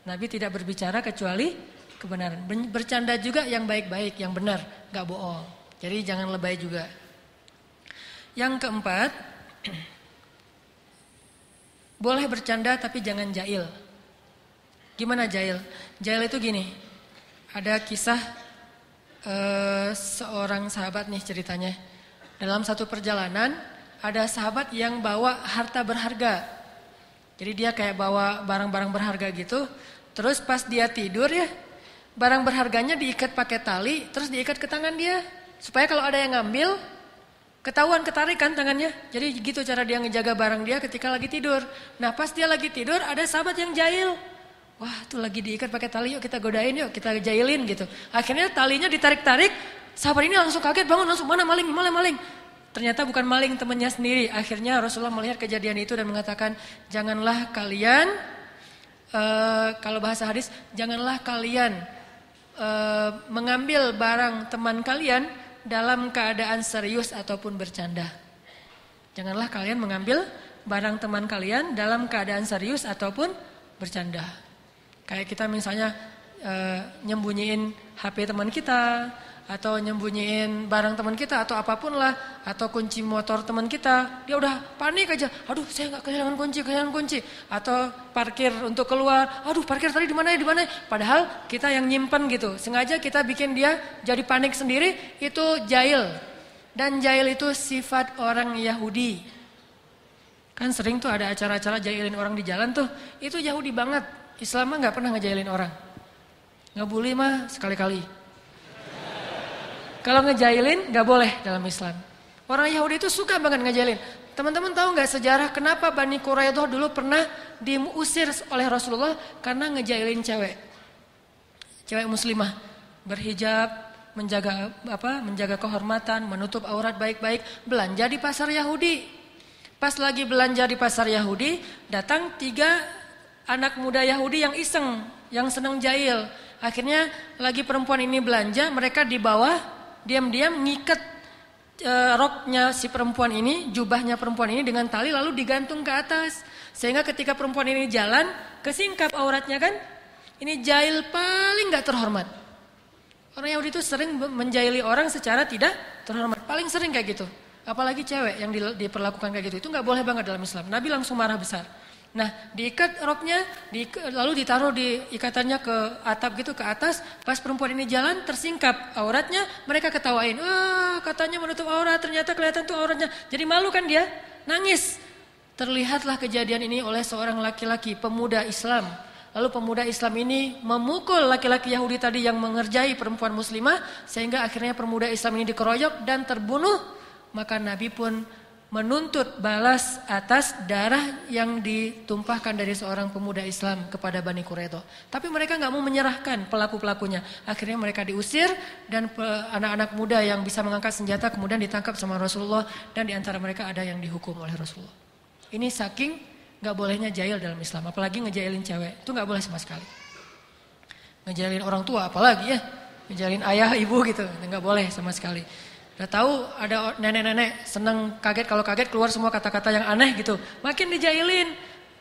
Nabi tidak berbicara kecuali kebenaran. Bercanda juga yang baik-baik, yang benar, gak bohong. Jadi jangan lebay juga. Yang keempat, boleh bercanda tapi jangan jahil. Gimana jahil? Jahil itu gini, ada kisah seorang sahabat nih ceritanya. Dalam satu perjalanan ada sahabat yang bawa harta berharga. Jadi dia kayak bawa barang-barang berharga gitu. Terus pas dia tidur ya, barang berharganya diikat pakai tali, terus diikat ke tangan dia. Supaya kalau ada yang ngambil, ketahuan ketarikan tangannya. Jadi gitu cara dia ngejaga barang dia ketika lagi tidur. Nah pas dia lagi tidur ada sahabat yang jahil. Wah tuh lagi diikat pakai tali, yuk kita godain, yuk kita jailin gitu. Akhirnya talinya ditarik-tarik, sahabat ini langsung kaget bangun, langsung mana maling. Ternyata bukan maling, temannya sendiri. Akhirnya Rasulullah melihat kejadian itu dan mengatakan, janganlah kalian, kalau bahasa hadis, janganlah kalian mengambil barang teman kalian dalam keadaan serius ataupun bercanda. Janganlah kalian mengambil barang teman kalian dalam keadaan serius ataupun bercanda. Kayak kita misalnya nyembunyiin HP teman kita, atau nyembunyiin barang teman kita, atau apapun lah, atau kunci motor teman kita, dia udah panik aja, aduh saya nggak kehilangan kunci, atau parkir untuk keluar, aduh parkir tadi di mana ya, padahal kita yang nyimpen gitu, sengaja kita bikin dia jadi panik sendiri, itu jahil. Dan jahil itu sifat orang Yahudi. Kan sering tuh ada acara-acara jahilin orang di jalan tuh, itu Yahudi banget. Islam mah nggak pernah ngejailin orang, ngebully mah sekali-kali. Kalau ngejailin nggak boleh dalam Islam. Orang Yahudi itu suka banget ngejailin. Teman-teman tahu nggak sejarah kenapa Bani Quraidah dulu pernah diusir oleh Rasulullah karena ngejailin cewek? cewek muslimah, berhijab, menjaga kehormatan, menutup aurat baik-baik, belanja di pasar Yahudi. Pas lagi belanja di pasar Yahudi, datang 3 anak muda Yahudi yang iseng, yang senang jahil. Akhirnya lagi perempuan ini belanja, mereka di bawah diam-diam ngikat roknya si perempuan ini, jubahnya perempuan ini dengan tali lalu digantung ke atas. Sehingga ketika perempuan ini jalan, kesingkap auratnya kan. Ini jahil paling gak terhormat. Orang Yahudi itu sering menjahili orang secara tidak terhormat. Paling sering kayak gitu. Apalagi cewek yang diperlakukan kayak gitu. Itu gak boleh banget dalam Islam. Nabi langsung marah besar. Nah, diikat roknya, lalu ditaruh di ikatannya ke atap gitu, ke atas. Pas perempuan ini jalan, tersingkap auratnya, mereka ketawain. Katanya menutup aurat, ternyata kelihatan tuh auratnya. Jadi malu kan dia, nangis. Terlihatlah kejadian ini oleh seorang laki-laki, pemuda Islam. Lalu pemuda Islam ini memukul laki-laki Yahudi tadi yang mengerjai perempuan muslimah. Sehingga akhirnya pemuda Islam ini dikeroyok dan terbunuh. Maka Nabi pun menuntut balas atas darah yang ditumpahkan dari seorang pemuda Islam kepada Bani Quraidah. Tapi mereka gak mau menyerahkan pelaku-pelakunya. Akhirnya mereka diusir dan anak-anak muda yang bisa mengangkat senjata kemudian ditangkap sama Rasulullah. Dan diantara mereka ada yang dihukum oleh Rasulullah. Ini saking gak bolehnya jahil dalam Islam. Apalagi ngejailin cewek. Itu gak boleh sama sekali. Ngejailin orang tua apalagi ya. Ngejailin ayah, ibu gitu. Gak boleh sama sekali. Udah tahu ada nenek-nenek senang kaget, kalau kaget keluar semua kata-kata yang aneh gitu. Makin dijailin.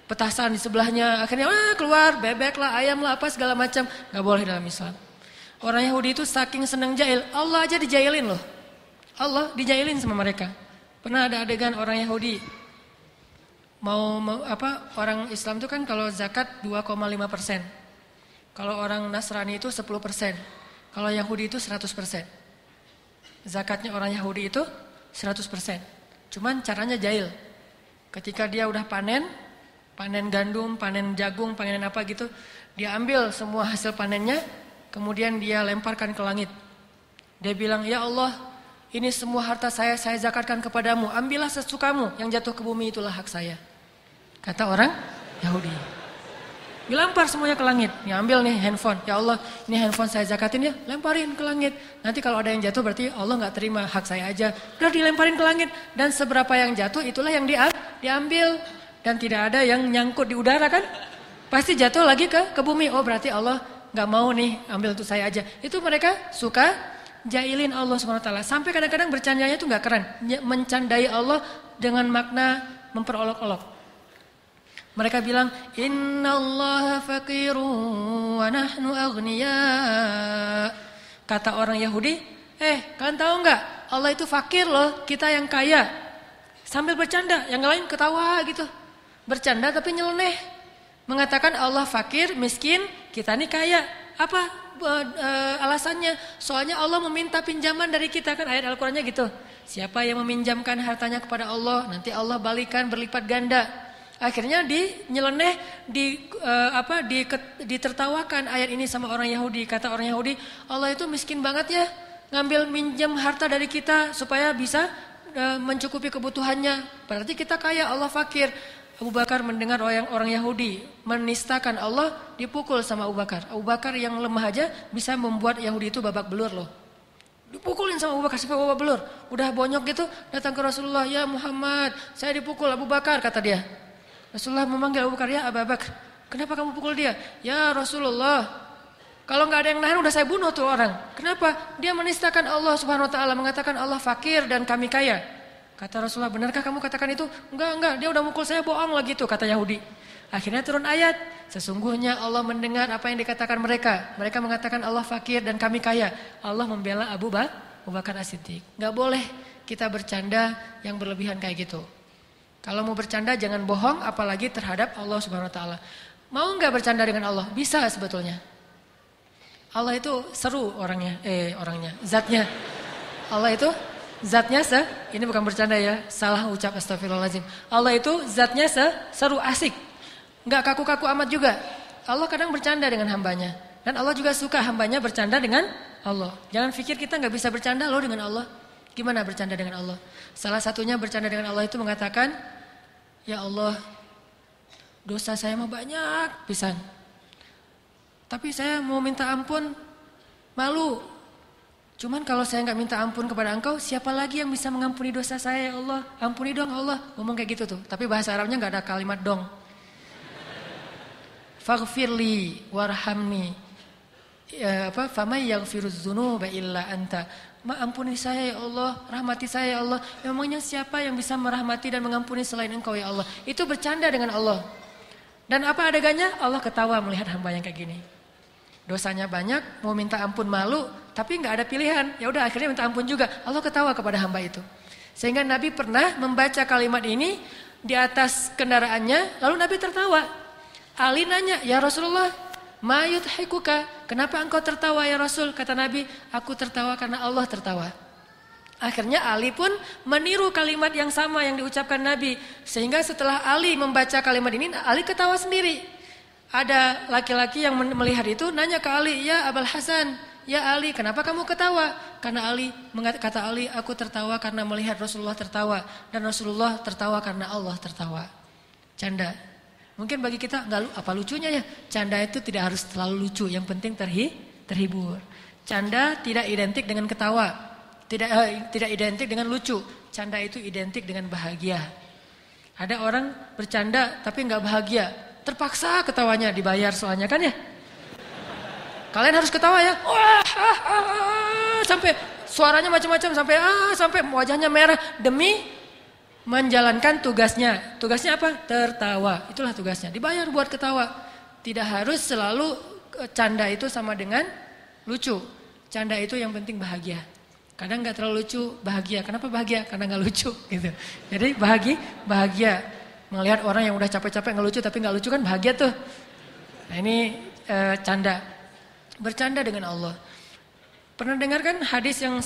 Petasan di sebelahnya. Akhirnya keluar bebek lah, ayam lah, apa segala macam. Gak boleh dalam Islam. Orang Yahudi itu saking senang jahil. Allah aja dijailin loh. Allah dijailin sama mereka. Pernah ada adegan orang Yahudi. Orang Islam itu kan kalau zakat 2,5%. Kalau orang Nasrani itu 10%. Kalau Yahudi itu 100%. Zakatnya orang Yahudi itu 100%. Cuman caranya jahil. Ketika dia udah panen gandum, panen jagung, panen apa gitu, dia ambil semua hasil panennya, kemudian dia lemparkan ke langit. Dia bilang, "Ya Allah, ini semua harta saya zakatkan kepadamu. Ambillah sesukamu, yang jatuh ke bumi itulah hak saya." Kata orang Yahudi. Dilempar semuanya ke langit. Nih ambil nih handphone. Ya Allah, ini handphone saya zakatin ya. Lemparin ke langit. Nanti kalau ada yang jatuh berarti Allah gak terima, hak saya aja. Udah dilemparin ke langit. Dan seberapa yang jatuh itulah yang diambil. Dan tidak ada yang nyangkut di udara kan. Pasti jatuh lagi ke bumi. Oh berarti Allah gak mau nih ambil untuk saya aja. Itu mereka suka jailin Allah SWT. Sampai kadang-kadang bercandanya itu gak keren. Mencandai Allah dengan makna memperolok-olok. Mereka bilang, "Innallaha faqirun wa nahnu aghniya." Kata orang Yahudi, kalian tahu enggak? Allah itu fakir loh, kita yang kaya. Sambil bercanda, yang lain ketawa gitu. Bercanda tapi nyeleneh. Mengatakan Allah fakir, miskin, kita nih kaya. Apa alasannya? Soalnya Allah meminta pinjaman dari kita, kan ayat Al-Qur'annya gitu. Siapa yang meminjamkan hartanya kepada Allah, nanti Allah balikan berlipat ganda. Akhirnya ditertawakan ayat ini sama orang Yahudi. Kata orang Yahudi, Allah itu miskin banget ya, ngambil minjem harta dari kita supaya bisa mencukupi kebutuhannya. Berarti kita kaya, Allah fakir. Abu Bakar mendengar orang Yahudi menistakan Allah, dipukul sama Abu Bakar. Abu Bakar yang lemah aja bisa membuat Yahudi itu babak belur loh. Dipukulin sama Abu Bakar sampai babak belur. Udah bonyok gitu, datang ke Rasulullah, "Ya Muhammad, saya dipukul Abu Bakar," kata dia. Rasulullah memanggil Abu Bakar, "Ya Abu Bakar, kenapa kamu pukul dia?" "Ya Rasulullah, kalau nggak ada yang nahan udah saya bunuh tuh orang." "Kenapa?" "Dia menistakan Allah Subhanahu Wa Taala, mengatakan Allah fakir dan kami kaya." Kata Rasulullah, "Benarkah kamu katakan itu?" Enggak, dia udah mukul saya, bohong lagi tuh," kata Yahudi. Akhirnya turun ayat, sesungguhnya Allah mendengar apa yang dikatakan mereka. Mereka mengatakan Allah fakir dan kami kaya. Allah membela Abu Bakar As-Siddiq. Nggak boleh kita bercanda yang berlebihan kayak gitu. Kalau mau bercanda jangan bohong, apalagi terhadap Allah Subhanahu Wa Taala. Mau nggak bercanda dengan Allah? Bisa sebetulnya. Allah itu seru orangnya, zatnya. Allah itu zatnya ini bukan bercanda ya, salah ucap, astagfirullahaladzim. Allah itu zatnya seru, asik. Nggak kaku-kaku amat juga. Allah kadang bercanda dengan hambanya. Dan Allah juga suka hambanya bercanda dengan Allah. Jangan pikir kita nggak bisa bercanda loh dengan Allah. Gimana bercanda dengan Allah? Salah satunya bercanda dengan Allah itu mengatakan, "Ya Allah, dosa saya mah banyak pisan. Tapi saya mau minta ampun, malu. Cuman kalau saya nggak minta ampun kepada engkau, siapa lagi yang bisa mengampuni dosa saya ya Allah? Ampuni dong Allah. Ngomong kayak gitu tuh. Tapi bahasa Arabnya nggak ada kalimat dong. Faghfirli warhamni. Famay yaghfiruz dzunuba illa anta. Ampuni saya ya Allah, rahmati saya ya Allah. Memangnya siapa yang bisa merahmati dan mengampuni selain engkau ya Allah? Itu bercanda dengan Allah. Dan apa adegannya? Allah ketawa melihat hamba yang kayak gini. Dosanya banyak, mau minta ampun malu, tapi nggak ada pilihan. Ya udah akhirnya minta ampun juga. Allah ketawa kepada hamba itu. Sehingga Nabi pernah membaca kalimat ini di atas kendaraannya, lalu Nabi tertawa. Ali nanya, "Ya Rasulullah, ma yudhikuka? Kenapa engkau tertawa ya Rasul?" Kata Nabi, "Aku tertawa karena Allah tertawa." Akhirnya Ali pun meniru kalimat yang sama yang diucapkan Nabi. Sehingga setelah Ali membaca kalimat ini, Ali ketawa sendiri. Ada laki-laki yang melihat itu nanya ke Ali, "Ya Abul Hasan, ya Ali, kenapa kamu ketawa?" Karena kata Ali, "Aku tertawa karena melihat Rasulullah tertawa, dan Rasulullah tertawa karena Allah tertawa." Canda. Mungkin bagi kita enggak apa lucunya ya? Canda itu tidak harus terlalu lucu, yang penting terhibur. Canda tidak identik dengan ketawa. Tidak identik dengan lucu. Canda itu identik dengan bahagia. Ada orang bercanda tapi enggak bahagia. Terpaksa ketawanya, dibayar soalnya kan ya. Kalian harus ketawa ya. Wah, sampai suaranya macam-macam, sampai wajahnya merah demi menjalankan tugasnya. Tugasnya apa? Tertawa. Itulah tugasnya. Dibayar buat ketawa. Tidak harus selalu canda itu sama dengan lucu. Canda itu yang penting bahagia. Kadang nggak terlalu lucu, bahagia. Kenapa bahagia? Karena nggak lucu gitu. Jadi bahagia. Melihat orang yang udah capek-capek ngelucu tapi nggak lucu kan bahagia tuh. Nah ini canda. Bercanda dengan Allah. Pernah dengar kan hadis yang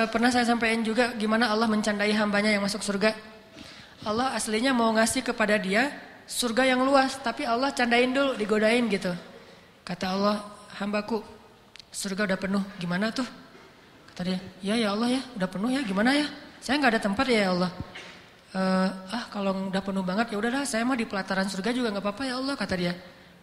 pernah saya sampaikan juga gimana Allah mencandai hambanya yang masuk surga? Allah aslinya mau ngasih kepada dia surga yang luas, tapi Allah candain dulu, digodain gitu. Kata Allah, "Hambaku, surga udah penuh, gimana tuh?" Kata dia, ya Allah ya, udah penuh ya, gimana ya? Saya nggak ada tempat ya Allah. Kalau udah penuh banget ya udahlah, saya mah di pelataran surga juga nggak apa-apa ya Allah, kata dia.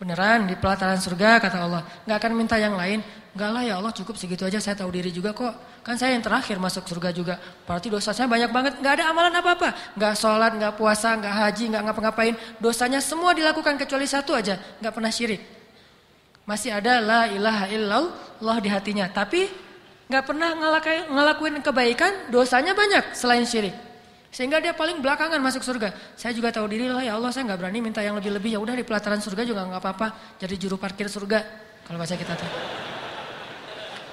Beneran di pelataran surga, kata Allah. Nggak akan minta yang lain. Enggak lah ya Allah, cukup segitu aja, saya tahu diri juga kok. Kan saya yang terakhir masuk surga juga. Berarti dosa saya banyak banget, nggak ada amalan apa-apa. Nggak sholat, nggak puasa, nggak haji, nggak ngapa-ngapain. Dosanya semua dilakukan kecuali satu aja, nggak pernah syirik. Masih ada la ilaha illallah di hatinya, tapi nggak pernah ngelakuin kebaikan, dosanya banyak selain syirik. Sehingga dia paling belakangan masuk surga. Saya juga tahu diri lah ya Allah, saya nggak berani minta yang lebih-lebih. Ya udah di pelataran surga juga nggak apa-apa. Jadi juru parkir surga kalau bahasa kita tuh.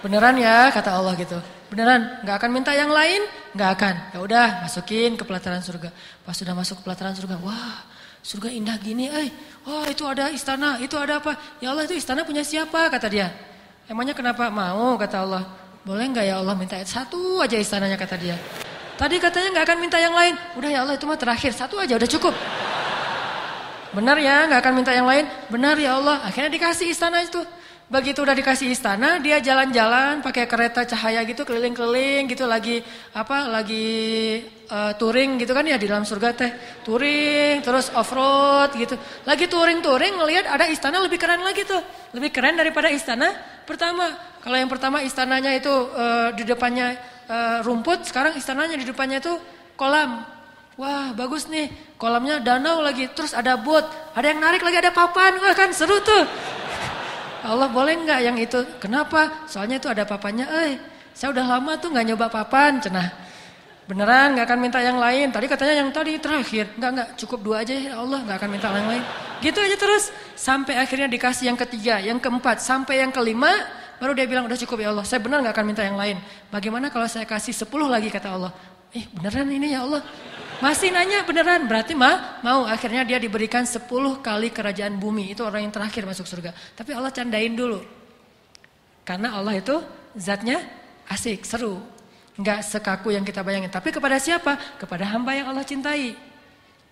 Beneran ya kata Allah gitu. Beneran nggak akan minta yang lain, nggak akan. Ya udah masukin ke pelataran surga. Pas sudah masuk ke pelataran surga, wah surga indah gini, wah itu ada istana, itu ada apa? Ya Allah itu istana punya siapa? Kata dia. Emangnya kenapa mau? Kata Allah. Boleh nggak ya Allah minta satu aja istananya, kata dia. Tadi katanya nggak akan minta yang lain. Udah ya Allah itu mah terakhir, satu aja udah cukup. Benar ya nggak akan minta yang lain? Benar ya Allah. Akhirnya dikasih istana itu. Begitu udah dikasih istana, dia jalan-jalan pakai kereta cahaya gitu keliling-keliling gitu lagi touring gitu kan ya di dalam surga teh. Touring terus off-road gitu. Lagi touring-touring ngelihat ada istana lebih keren lagi tuh. Lebih keren daripada istana pertama. Kalau yang pertama istananya itu di depannya rumput, sekarang istananya di depannya itu kolam. Wah bagus nih, kolamnya danau lagi, terus ada boat, ada yang narik lagi, ada papan, wah kan seru tuh. Allah boleh nggak yang itu? Kenapa? Soalnya itu ada papannya. Saya udah lama tuh nggak nyoba papan, cenah. Beneran nggak akan minta yang lain. Tadi katanya yang tadi terakhir, nggak cukup dua aja ya Allah, nggak akan minta yang lain. Gitu aja terus sampai akhirnya dikasih yang ketiga, yang keempat, sampai yang kelima. Baru dia bilang udah cukup ya Allah, saya benar gak akan minta yang lain. Bagaimana kalau saya kasih 10 lagi kata Allah. Beneran ini ya Allah. Masih nanya beneran, berarti mau. Akhirnya dia diberikan 10 kali kerajaan bumi. Itu orang yang terakhir masuk surga. Tapi Allah candain dulu. Karena Allah itu zatnya asik, seru. Gak sekaku yang kita bayangin. Tapi kepada siapa? Kepada hamba yang Allah cintai.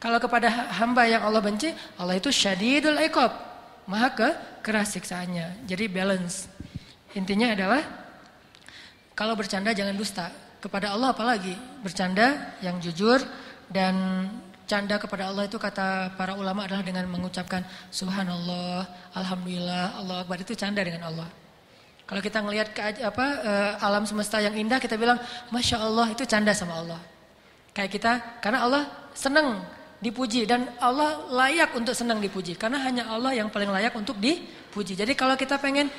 Kalau kepada hamba yang Allah benci, Allah itu syadidul iqab. Maha keras siksaannya. Jadi balance. Intinya adalah kalau bercanda jangan dusta. Kepada Allah apalagi bercanda yang jujur dan canda kepada Allah itu kata para ulama adalah dengan mengucapkan subhanallah, alhamdulillah, Allah Akbar, itu canda dengan Allah. Kalau kita ngelihat alam semesta yang indah, kita bilang masya Allah, itu canda sama Allah. Kayak kita, karena Allah senang dipuji dan Allah layak untuk senang dipuji, karena hanya Allah yang paling layak untuk dipuji. Jadi kalau kita pengen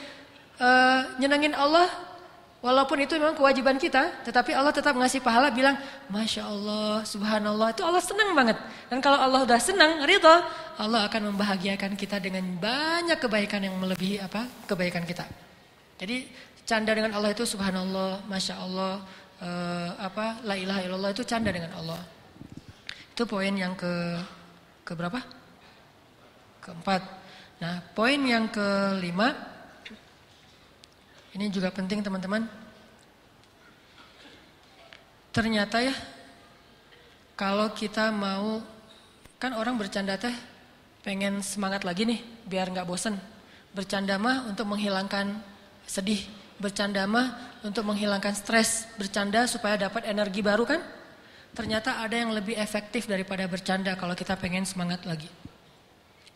nyenangin Allah, walaupun itu memang kewajiban kita, tetapi Allah tetap ngasih pahala, bilang masya Allah, subhanallah, itu Allah senang banget. Dan kalau Allah udah senang, ridha, Allah akan membahagiakan kita dengan banyak kebaikan yang melebihi kebaikan kita. Jadi canda dengan Allah itu subhanallah, masya Allah, la ilaha illallah, itu canda dengan Allah. Itu poin yang ke berapa? Keempat. Nah, poin yang kelima, ini juga penting teman-teman. Ternyata ya, kalau kita mau, kan orang bercanda teh pengen semangat lagi nih, biar nggak bosen. Bercanda mah untuk menghilangkan sedih, bercanda mah untuk menghilangkan stres, bercanda supaya dapat energi baru kan? Ternyata ada yang lebih efektif daripada bercanda kalau kita pengen semangat lagi.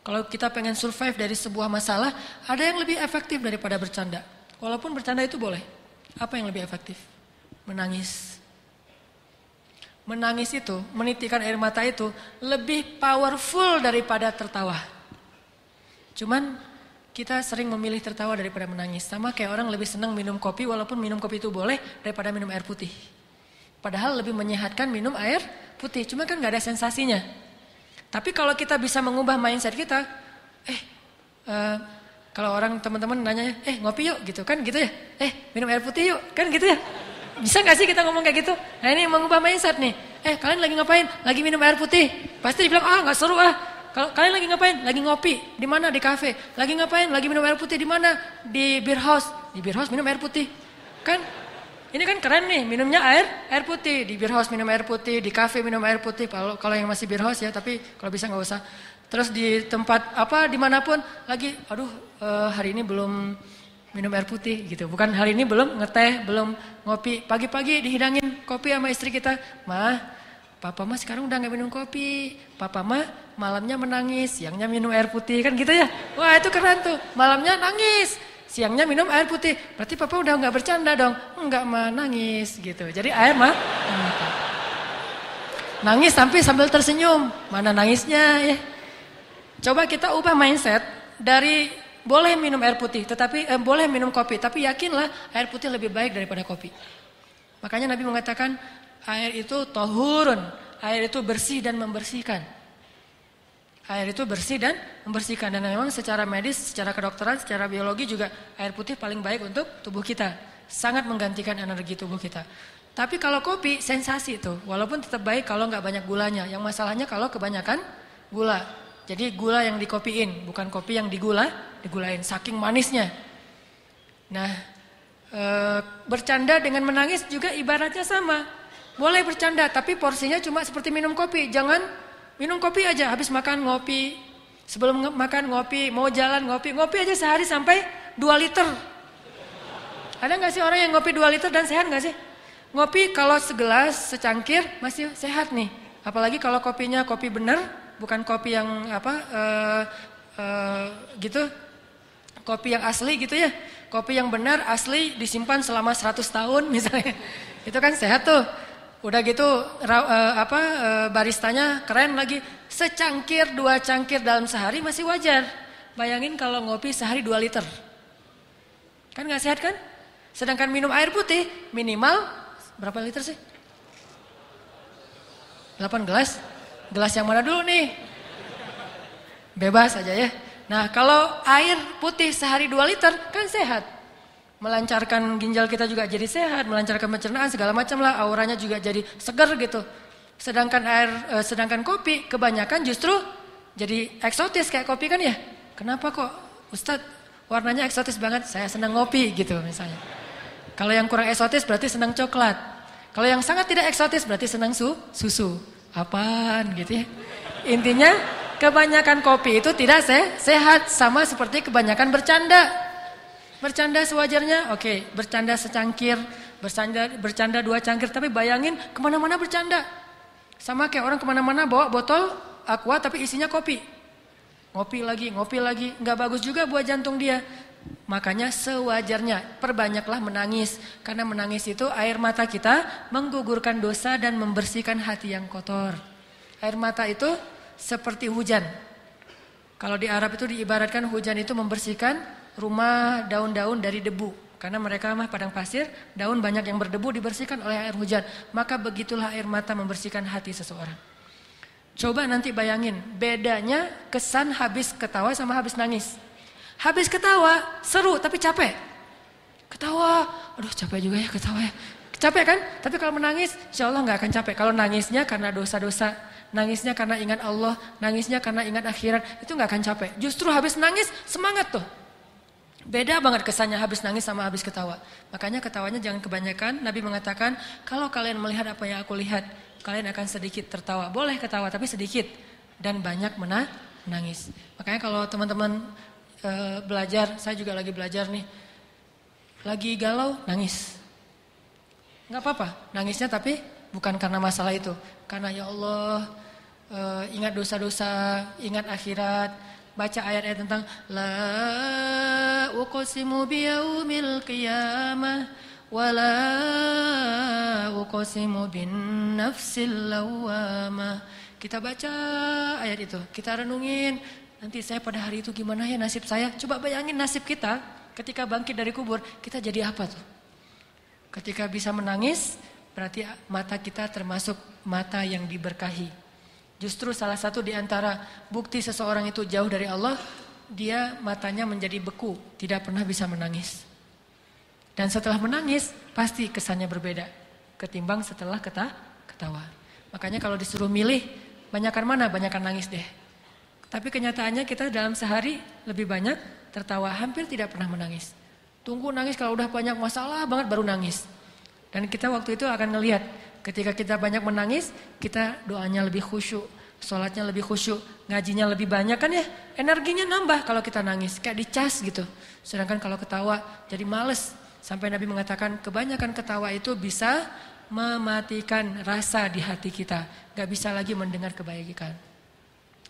Kalau kita pengen survive dari sebuah masalah, ada yang lebih efektif daripada bercanda. Walaupun bercanda itu boleh. Apa yang lebih efektif? Menangis. Menangis itu, menitikkan air mata itu lebih powerful daripada tertawa. Cuman kita sering memilih tertawa daripada menangis. Sama kayak orang lebih senang minum kopi, walaupun minum kopi itu boleh, daripada minum air putih. Padahal lebih menyehatkan minum air putih, cuma kan gak ada sensasinya. Tapi kalau kita bisa mengubah mindset kita, kalau orang teman-teman nanya, ngopi yuk gitu kan gitu ya, minum air putih yuk kan gitu ya. Bisa gak sih kita ngomong kayak gitu? Nah ini mengubah mindset nih, kalian lagi ngapain? Lagi minum air putih. Pasti dibilang, gak seru Kalau kalian lagi ngapain? Lagi ngopi. Di mana? Di kafe. Lagi ngapain? Lagi minum air putih. Di mana? Di beer house. Di beer house minum air putih. Kan? Ini kan keren nih, minumnya air putih. Di beer house minum air putih, di kafe minum air putih. Kalau yang masih beer house ya, tapi kalau bisa nggak usah. Terus di tempat dimanapun lagi, hari ini belum minum air putih gitu. Bukan hari ini belum ngeteh, belum ngopi. Pagi-pagi dihidangin kopi sama istri kita. Papa mah sekarang udah nggak minum kopi. Papa mah malamnya menangis, siangnya minum air putih kan gitu ya. Wah itu keren tuh, malamnya nangis, siangnya minum air putih. Berarti papa udah nggak bercanda dong, nggak menangis gitu. Jadi air mah nangis sambil tersenyum. Mana nangisnya ya? Coba kita ubah mindset dari boleh minum air putih, tetapi boleh minum kopi, tapi yakinlah air putih lebih baik daripada kopi. Makanya Nabi mengatakan air itu tahurun, air itu bersih dan membersihkan. Air itu bersih dan membersihkan. Dan memang secara medis, secara kedokteran, secara biologi juga air putih paling baik untuk tubuh kita. Sangat menggantikan energi tubuh kita. Tapi kalau kopi sensasi tuh, walaupun tetap baik kalau nggak banyak gulanya. Yang masalahnya kalau kebanyakan gula. Jadi gula yang dikopiin, bukan kopi yang digulain, saking manisnya. Nah, bercanda dengan menangis juga ibaratnya sama. Boleh bercanda, tapi porsinya cuma seperti minum kopi. Jangan minum kopi aja, habis makan ngopi, sebelum makan ngopi, mau jalan ngopi aja sehari sampai 2 liter. Ada gak sih orang yang ngopi 2 liter dan sehat gak sih? Ngopi kalau segelas, secangkir masih sehat nih. Apalagi kalau kopinya kopi bener, bukan kopi yang gitu, kopi yang asli gitu ya. Kopi yang benar, asli, disimpan selama 100 tahun misalnya. Itu kan sehat tuh. Udah gitu baristanya keren lagi, secangkir 2 cangkir dalam sehari masih wajar. Bayangin kalau ngopi sehari 2 liter. Kan gak sehat kan? Sedangkan minum air putih minimal berapa liter sih? 8 gelas. Gelas yang mana dulu nih? Bebas aja ya. Nah kalau air putih sehari 2 liter kan sehat. Melancarkan ginjal kita juga jadi sehat, melancarkan pencernaan segala macam lah, auranya juga jadi segar gitu. Sedangkan kopi kebanyakan justru jadi eksotis kayak kopi kan ya. Kenapa kok Ustadz warnanya eksotis banget? Saya senang ngopi gitu misalnya. Kalau yang kurang eksotis berarti senang coklat. Kalau yang sangat tidak eksotis berarti senang susu. Apaan gitu ya. Intinya kebanyakan kopi itu tidak sehat, sama seperti kebanyakan bercanda. Bercanda sewajarnya, oke. Bercanda secangkir, bercanda 2 cangkir. Tapi bayangin kemana-mana bercanda. Sama kayak orang kemana-mana bawa botol aqua tapi isinya kopi. Ngopi lagi, nggak bagus juga buat jantung dia. Makanya sewajarnya perbanyaklah menangis. Karena menangis itu air mata kita menggugurkan dosa dan membersihkan hati yang kotor. Air mata itu seperti hujan. Kalau di Arab itu diibaratkan hujan itu membersihkan rumah daun-daun dari debu. Karena mereka mah padang pasir, daun banyak yang berdebu dibersihkan oleh air hujan. Maka begitulah air mata membersihkan hati seseorang. Coba nanti bayangin bedanya kesan habis ketawa sama habis nangis. Habis ketawa seru tapi capek. Ketawa, aduh capek juga ya ketawa ya. Capek kan? Tapi kalau menangis insya Allah gak akan capek. Kalau nangisnya karena dosa-dosa, nangisnya karena ingat Allah, nangisnya karena ingat akhirat, itu gak akan capek. Justru habis nangis semangat tuh. Beda banget kesannya habis nangis sama habis ketawa. Makanya ketawanya jangan kebanyakan. Nabi mengatakan, kalau kalian melihat apa yang aku lihat, kalian akan sedikit tertawa. Boleh ketawa tapi sedikit. Dan banyak menangis. Makanya kalau teman-teman belajar, saya juga lagi belajar nih. Lagi galau, nangis. Gak apa-apa, nangisnya tapi bukan karena masalah itu. Karena ya Allah, ingat dosa-dosa, ingat akhirat. Baca ayat-ayat tentang la uqsimu biyaumil qiyamah wa la uqsimu bin nafsil lawwamah. Kita baca ayat itu, kita renungin, nanti saya pada hari itu gimana ya nasib saya? Coba bayangin nasib kita ketika bangkit dari kubur, kita jadi apa tuh? Ketika bisa menangis, berarti mata kita termasuk mata yang diberkahi. Justru salah satu di antara bukti seseorang itu jauh dari Allah, dia matanya menjadi beku, tidak pernah bisa menangis. Dan setelah menangis, pasti kesannya berbeda ketimbang setelah ketawa. Makanya kalau disuruh milih, banyakan mana? Banyakan nangis deh. Tapi kenyataannya kita dalam sehari lebih banyak tertawa, hampir tidak pernah menangis. Tunggu nangis kalau udah banyak masalah banget baru nangis. Dan kita waktu itu akan ngelihat, ketika kita banyak menangis, kita doanya lebih khusyuk, sholatnya lebih khusyuk, ngajinya lebih banyak kan ya, energinya nambah kalau kita nangis, kayak dicas gitu. Sedangkan kalau ketawa jadi males, sampai Nabi mengatakan kebanyakan ketawa itu bisa mematikan rasa di hati kita, gak bisa lagi mendengar kebaikan.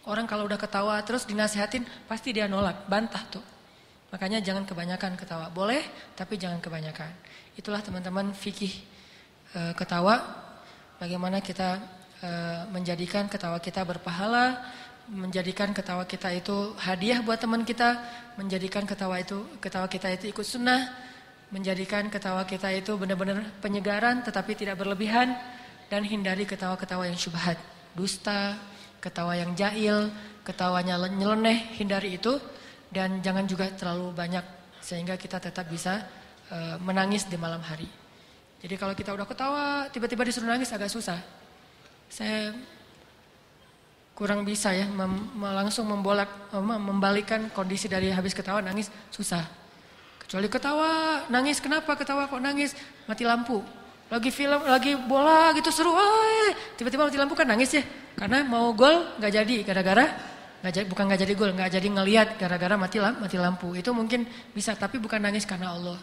Orang kalau udah ketawa terus dinasihatin, pasti dia nolak, bantah tuh. Makanya jangan kebanyakan ketawa, boleh tapi jangan kebanyakan. Itulah teman-teman fikih ketawa, bagaimana kita menjadikan ketawa kita berpahala, menjadikan ketawa kita itu hadiah buat teman kita, menjadikan ketawa kita itu ikut sunnah, menjadikan ketawa kita itu benar-benar penyegaran tetapi tidak berlebihan, dan hindari ketawa-ketawa yang syubhat, dusta, ketawa yang jahil, ketawanya nyeleneh, hindari itu, dan jangan juga terlalu banyak sehingga kita tetap bisa menangis di malam hari. Jadi kalau kita udah ketawa, tiba-tiba disuruh nangis agak susah. Saya kurang bisa ya langsung membalikkan kondisi dari habis ketawa nangis, susah. Kecuali ketawa, nangis, kenapa ketawa kok nangis? Mati lampu. Lagi film, lagi bola gitu seru, tiba-tiba mati lampu kan nangis ya. Karena mau gol nggak jadi gara-gara bukan nggak jadi gol, nggak jadi ngelihat gara-gara mati lampu. Itu mungkin bisa, tapi bukan nangis karena Allah.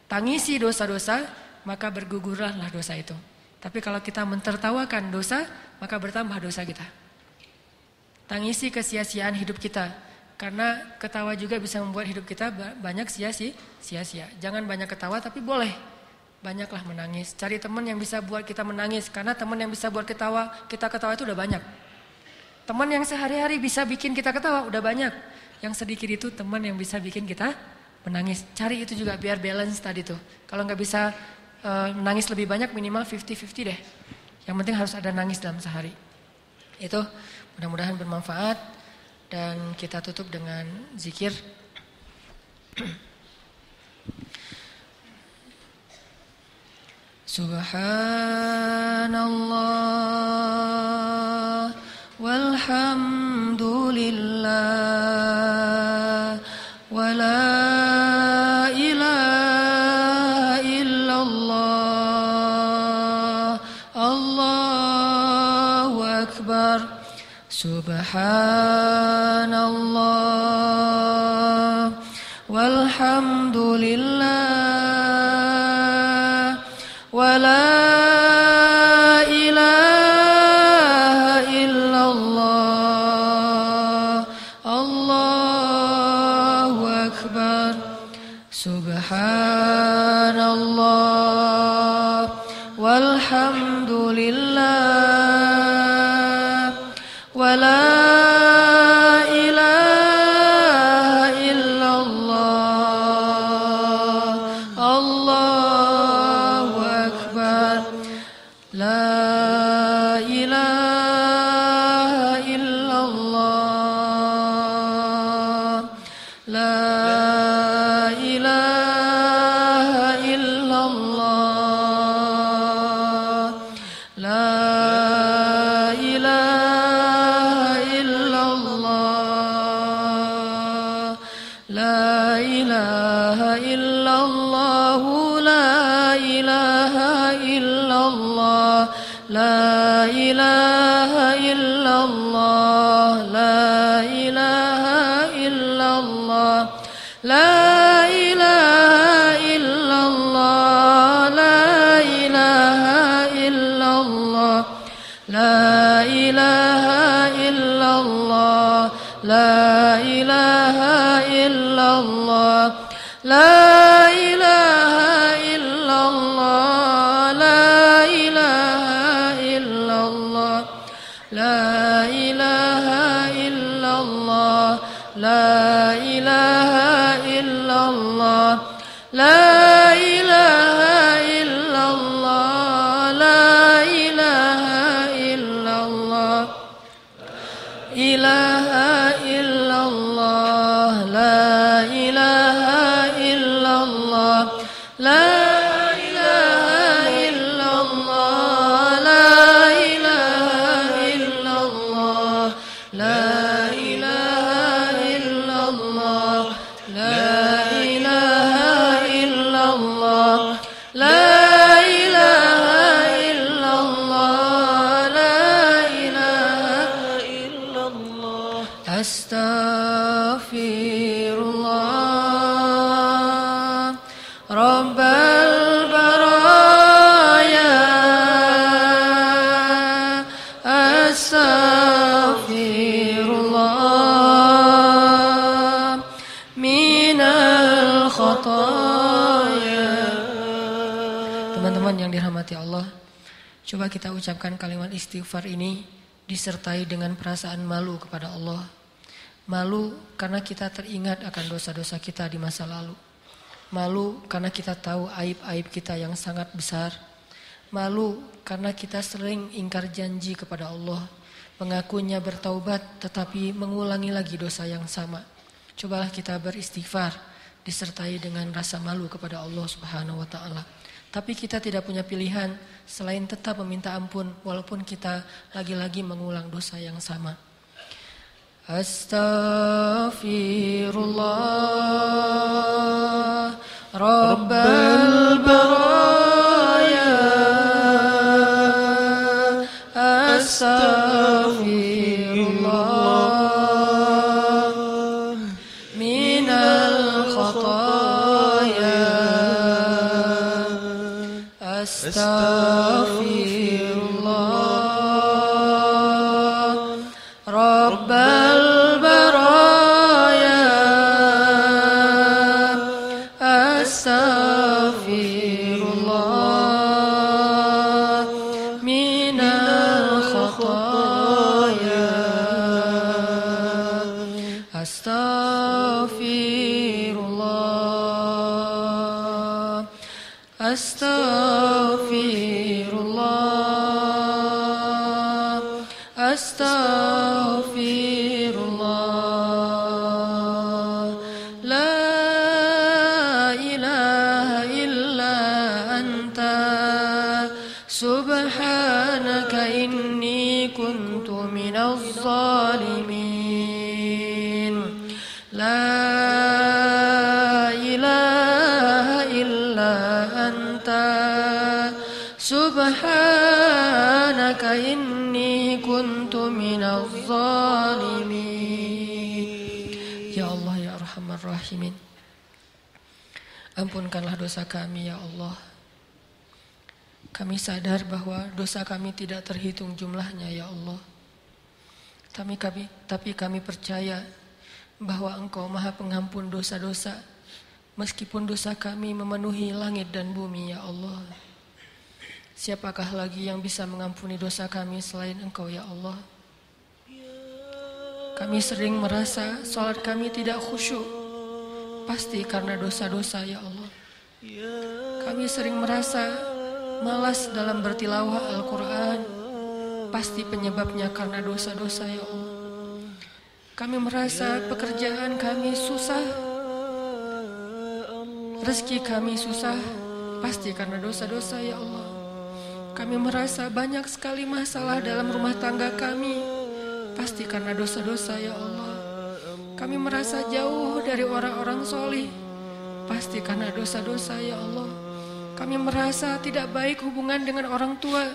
Tangisi dosa-dosa, maka bergugurlah dosa itu. Tapi kalau kita mentertawakan dosa, maka bertambah dosa kita. Tangisi kesia-siaan hidup kita. Karena ketawa juga bisa membuat hidup kita banyak sia-sia. Jangan banyak ketawa, tapi boleh banyaklah menangis. Cari teman yang bisa buat kita menangis. Karena teman yang bisa buat kita ketawa itu udah banyak. Teman yang sehari-hari bisa bikin kita ketawa udah banyak. Yang sedikit itu teman yang bisa bikin kita menangis. Cari itu juga biar balance tadi tuh. Kalau nggak bisa nangis lebih banyak, minimal 50-50 deh. Yang penting harus ada nangis dalam sehari. Itu mudah-mudahan bermanfaat. Dan kita tutup dengan zikir. Subhanallah walhamdulillah wa la ilaha illallah Allahu akbar. Subhanallah walhamdulillah wa la ilaha Subhanallah walhamdulillah wa la ilaha illallah Allahu akbar la ilaha illallah la ilaha illallah la ilaha illallah la ilaha illallah la ilaha illallah la ilaha illallah la ilaha illallah la ilaha illallah la ilaha illallah la ilaha illallah la ilaha illallah la ilaha illallah la ilaha illallah la ilaha illallah la ilaha illallah la ilaha illallah la ilaha illallah ilaha illallah la ilaha illallah la ilaha illallah la ilaha illallah la ilaha illallah la ilaha illallah la ilaha illallah la ilaha illallah astaghfirullah rabbal baraya astaghfirullah minal khataya. Teman-teman yang dirahmati Allah, coba kita ucapkan kalimat istighfar ini disertai dengan perasaan malu kepada Allah. Malu karena kita teringat akan dosa-dosa kita di masa lalu. Malu karena kita tahu aib-aib kita yang sangat besar. Malu karena kita sering ingkar janji kepada Allah, mengakunya bertaubat tetapi mengulangi lagi dosa yang sama. Cobalah kita beristighfar disertai dengan rasa malu kepada Allah Subhanahu wa taala. Tapi kita tidak punya pilihan selain tetap meminta ampun walaupun kita lagi-lagi mengulang dosa yang sama. Astaghfirullah rabbal baraya astaghfirullah minal khataya astaghfirullah rabbal baraya astaghfirullah minal khataya astaghfirullah astaghfirullah astaghfirullah la ilaha illa anta subhanaka inni kuntu minaz zalimin la ilaha illa anta subhanaka inni kuntu minaz zalimin. Ya Allah ya Arhamar Rahimin, ampunkanlah dosa kami ya Allah. Kami sadar bahwa dosa kami tidak terhitung jumlahnya ya Allah. Tapi kami percaya bahwa Engkau Maha Pengampun dosa-dosa, Meskipun dosa kami memenuhi langit dan bumi, ya Allah. Siapakah lagi yang bisa mengampuni dosa kami selain Engkau, ya Allah? Kami sering merasa sholat kami tidak khusyuk, pasti karena dosa-dosa, ya Allah. Kami sering merasa malas dalam bertilawah Al-Quran, pasti penyebabnya karena dosa-dosa, ya Allah. Kami merasa pekerjaan kami susah, rezeki kami susah, pasti karena dosa-dosa, ya Allah. Kami merasa banyak sekali masalah dalam rumah tangga kami, pasti karena dosa-dosa, ya Allah. Kami merasa jauh dari orang-orang solih, pasti karena dosa-dosa, ya Allah. Kami merasa tidak baik hubungan dengan orang tua,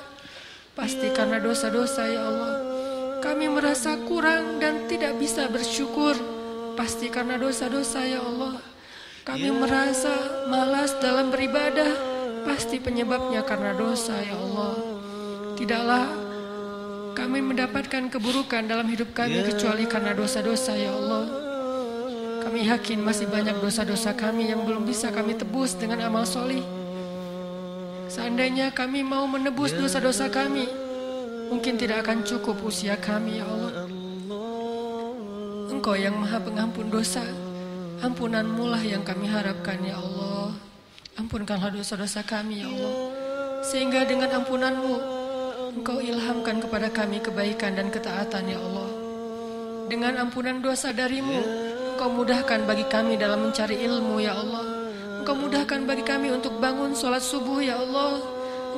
pasti karena dosa-dosa, ya Allah. Kami merasa kurang dan tidak bisa bersyukur, pasti karena dosa-dosa, ya Allah. Kami merasa malas dalam beribadah, pasti penyebabnya karena dosa, ya Allah. Tidaklah kami mendapatkan keburukan dalam hidup kami kecuali karena dosa-dosa, ya Allah. Kami yakin masih banyak dosa-dosa kami yang belum bisa kami tebus dengan amal solih. Seandainya kami mau menebus dosa-dosa kami, mungkin tidak akan cukup usia kami, ya Allah. Engkau yang Maha Pengampun dosa, ampunan-Mu lah yang kami harapkan, ya Allah. Ampunkanlah dosa-dosa kami, ya Allah. Sehingga dengan ampunan-Mu, Engkau ilhamkan kepada kami kebaikan dan ketaatan, ya Allah. Dengan ampunan dosa dari-Mu, Engkau mudahkan bagi kami dalam mencari ilmu, ya Allah. Engkau mudahkan bagi kami untuk bangun sholat subuh, ya Allah.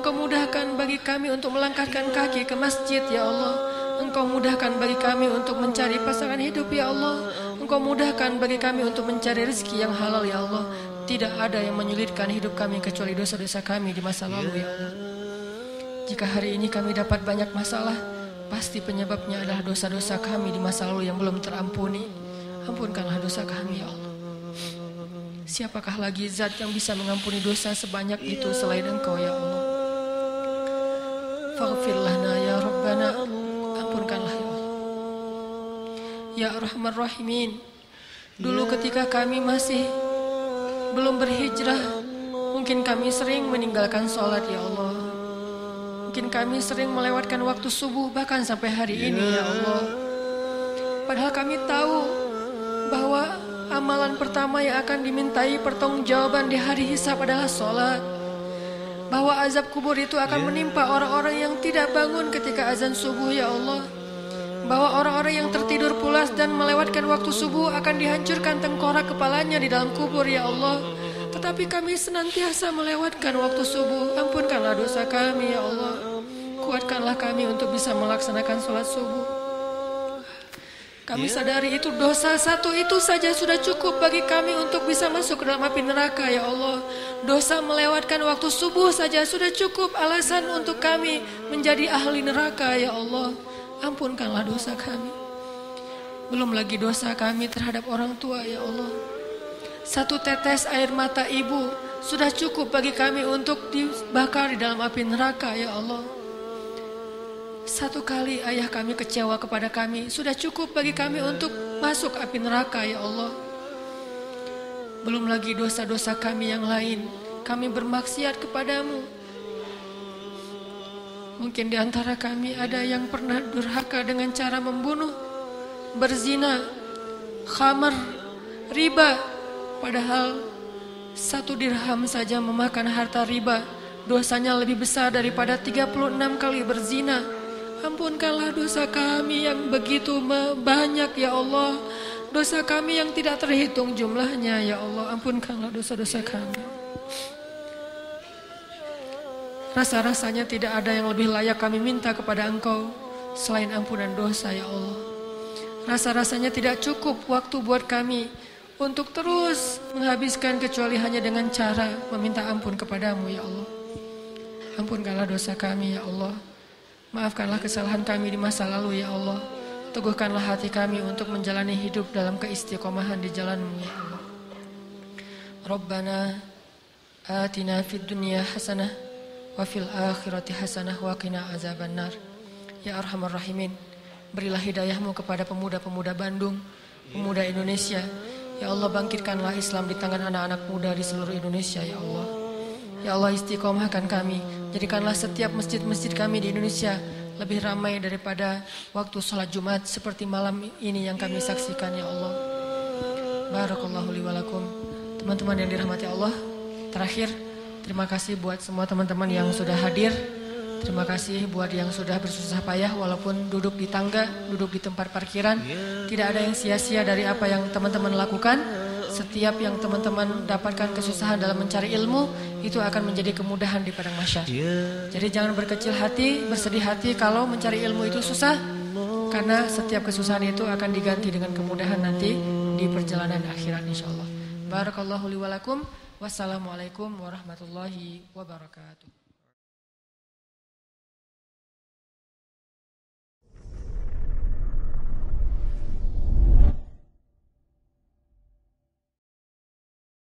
Engkau mudahkan bagi kami untuk melangkahkan kaki ke masjid, ya Allah. Engkau mudahkan bagi kami untuk mencari pasangan hidup, ya Allah. Engkau mudahkan bagi kami untuk mencari rezeki yang halal, ya Allah. Tidak ada yang menyulitkan hidup kami kecuali dosa-dosa kami di masa lalu, ya Allah. Jika hari ini kami dapat banyak masalah, pasti penyebabnya adalah dosa-dosa kami di masa lalu yang belum terampuni. Ampunkanlah dosa kami, ya Allah. Siapakah lagi zat yang bisa mengampuni dosa sebanyak itu selain Engkau, ya Allah? Faghfir lana ya Rabbana, ampunkanlah, ya Allah. Ya Arhamar Rahimin, dulu ketika kami masih belum berhijrah, mungkin kami sering meninggalkan sholat, ya Allah. Mungkin kami sering melewatkan waktu subuh bahkan sampai hari ini, ya Allah. Padahal kami tahu bahwa amalan pertama yang akan dimintai pertanggungjawaban di hari hisab adalah sholat. Bahwa azab kubur itu akan menimpa orang-orang yang tidak bangun ketika azan subuh, ya Allah. Bahwa orang-orang yang tertidur pulas dan melewatkan waktu subuh akan dihancurkan tengkorak kepalanya di dalam kubur, ya Allah. Tetapi kami senantiasa melewatkan waktu subuh. Ampunkanlah dosa kami, ya Allah. Kuatkanlah kami untuk bisa melaksanakan sholat subuh. Kami sadari itu dosa satu itu saja sudah cukup bagi kami untuk bisa masuk ke dalam api neraka, ya Allah. Dosa melewatkan waktu subuh saja sudah cukup alasan untuk kami menjadi ahli neraka, ya Allah. Ampunkanlah dosa kami. Belum lagi dosa kami terhadap orang tua, ya Allah. Satu tetes air mata ibu sudah cukup bagi kami untuk dibakar di dalam api neraka, ya Allah. Satu kali ayah kami kecewa kepada kami sudah cukup bagi kami untuk masuk api neraka, ya Allah. Belum lagi dosa-dosa kami yang lain. Kami bermaksiat kepadamu. Mungkin di antara kami ada yang pernah durhaka dengan cara membunuh, berzina, khamar, riba. Padahal 1 dirham saja memakan harta riba dosanya lebih besar daripada 36 kali berzina. Ampunkanlah dosa kami yang begitu banyak, ya Allah. Dosa kami yang tidak terhitung jumlahnya, ya Allah. Ampunkanlah dosa-dosa kami. Rasa-rasanya tidak ada yang lebih layak kami minta kepada Engkau selain ampunan dosa, ya Allah. Rasa-rasanya tidak cukup waktu buat kami untuk terus menghabiskan kecuali hanya dengan cara meminta ampun kepadamu, ya Allah. Ampunkanlah dosa kami, ya Allah. Maafkanlah kesalahan kami di masa lalu, ya Allah. Teguhkanlah hati kami untuk menjalani hidup dalam keistiqomahan di jalan-Mu, ya Allah. Rabbana atina fid dunya hasanah wa fil akhirati hasanah wa qina azabannar. Ya Arhamar Rahimin, berilah hidayah-Mu kepada pemuda-pemuda Bandung, pemuda Indonesia Ya Allah, bangkitkanlah Islam di tangan anak-anak muda di seluruh Indonesia, ya Allah. Ya Allah, istiqomahkan kami. Jadikanlah setiap masjid-masjid kami di Indonesia lebih ramai daripada waktu sholat Jumat seperti malam ini yang kami saksikan, ya Allah. Barakallahu li wa lakum. Teman-teman yang dirahmati Allah, terakhir terima kasih buat semua teman-teman yang sudah hadir. Terima kasih buat yang sudah bersusah payah walaupun duduk di tangga, duduk di tempat parkiran. Tidak ada yang sia-sia dari apa yang teman-teman lakukan. Setiap yang teman-teman dapatkan kesusahan dalam mencari ilmu, itu akan menjadi kemudahan di padang mahsyar. Jadi jangan berkecil hati, bersedih hati kalau mencari ilmu itu susah. Karena setiap kesusahan itu akan diganti dengan kemudahan nanti di perjalanan akhirat, insyaallah. Barakallahu li wa lakum. Wassalamualaikum warahmatullahi wabarakatuh.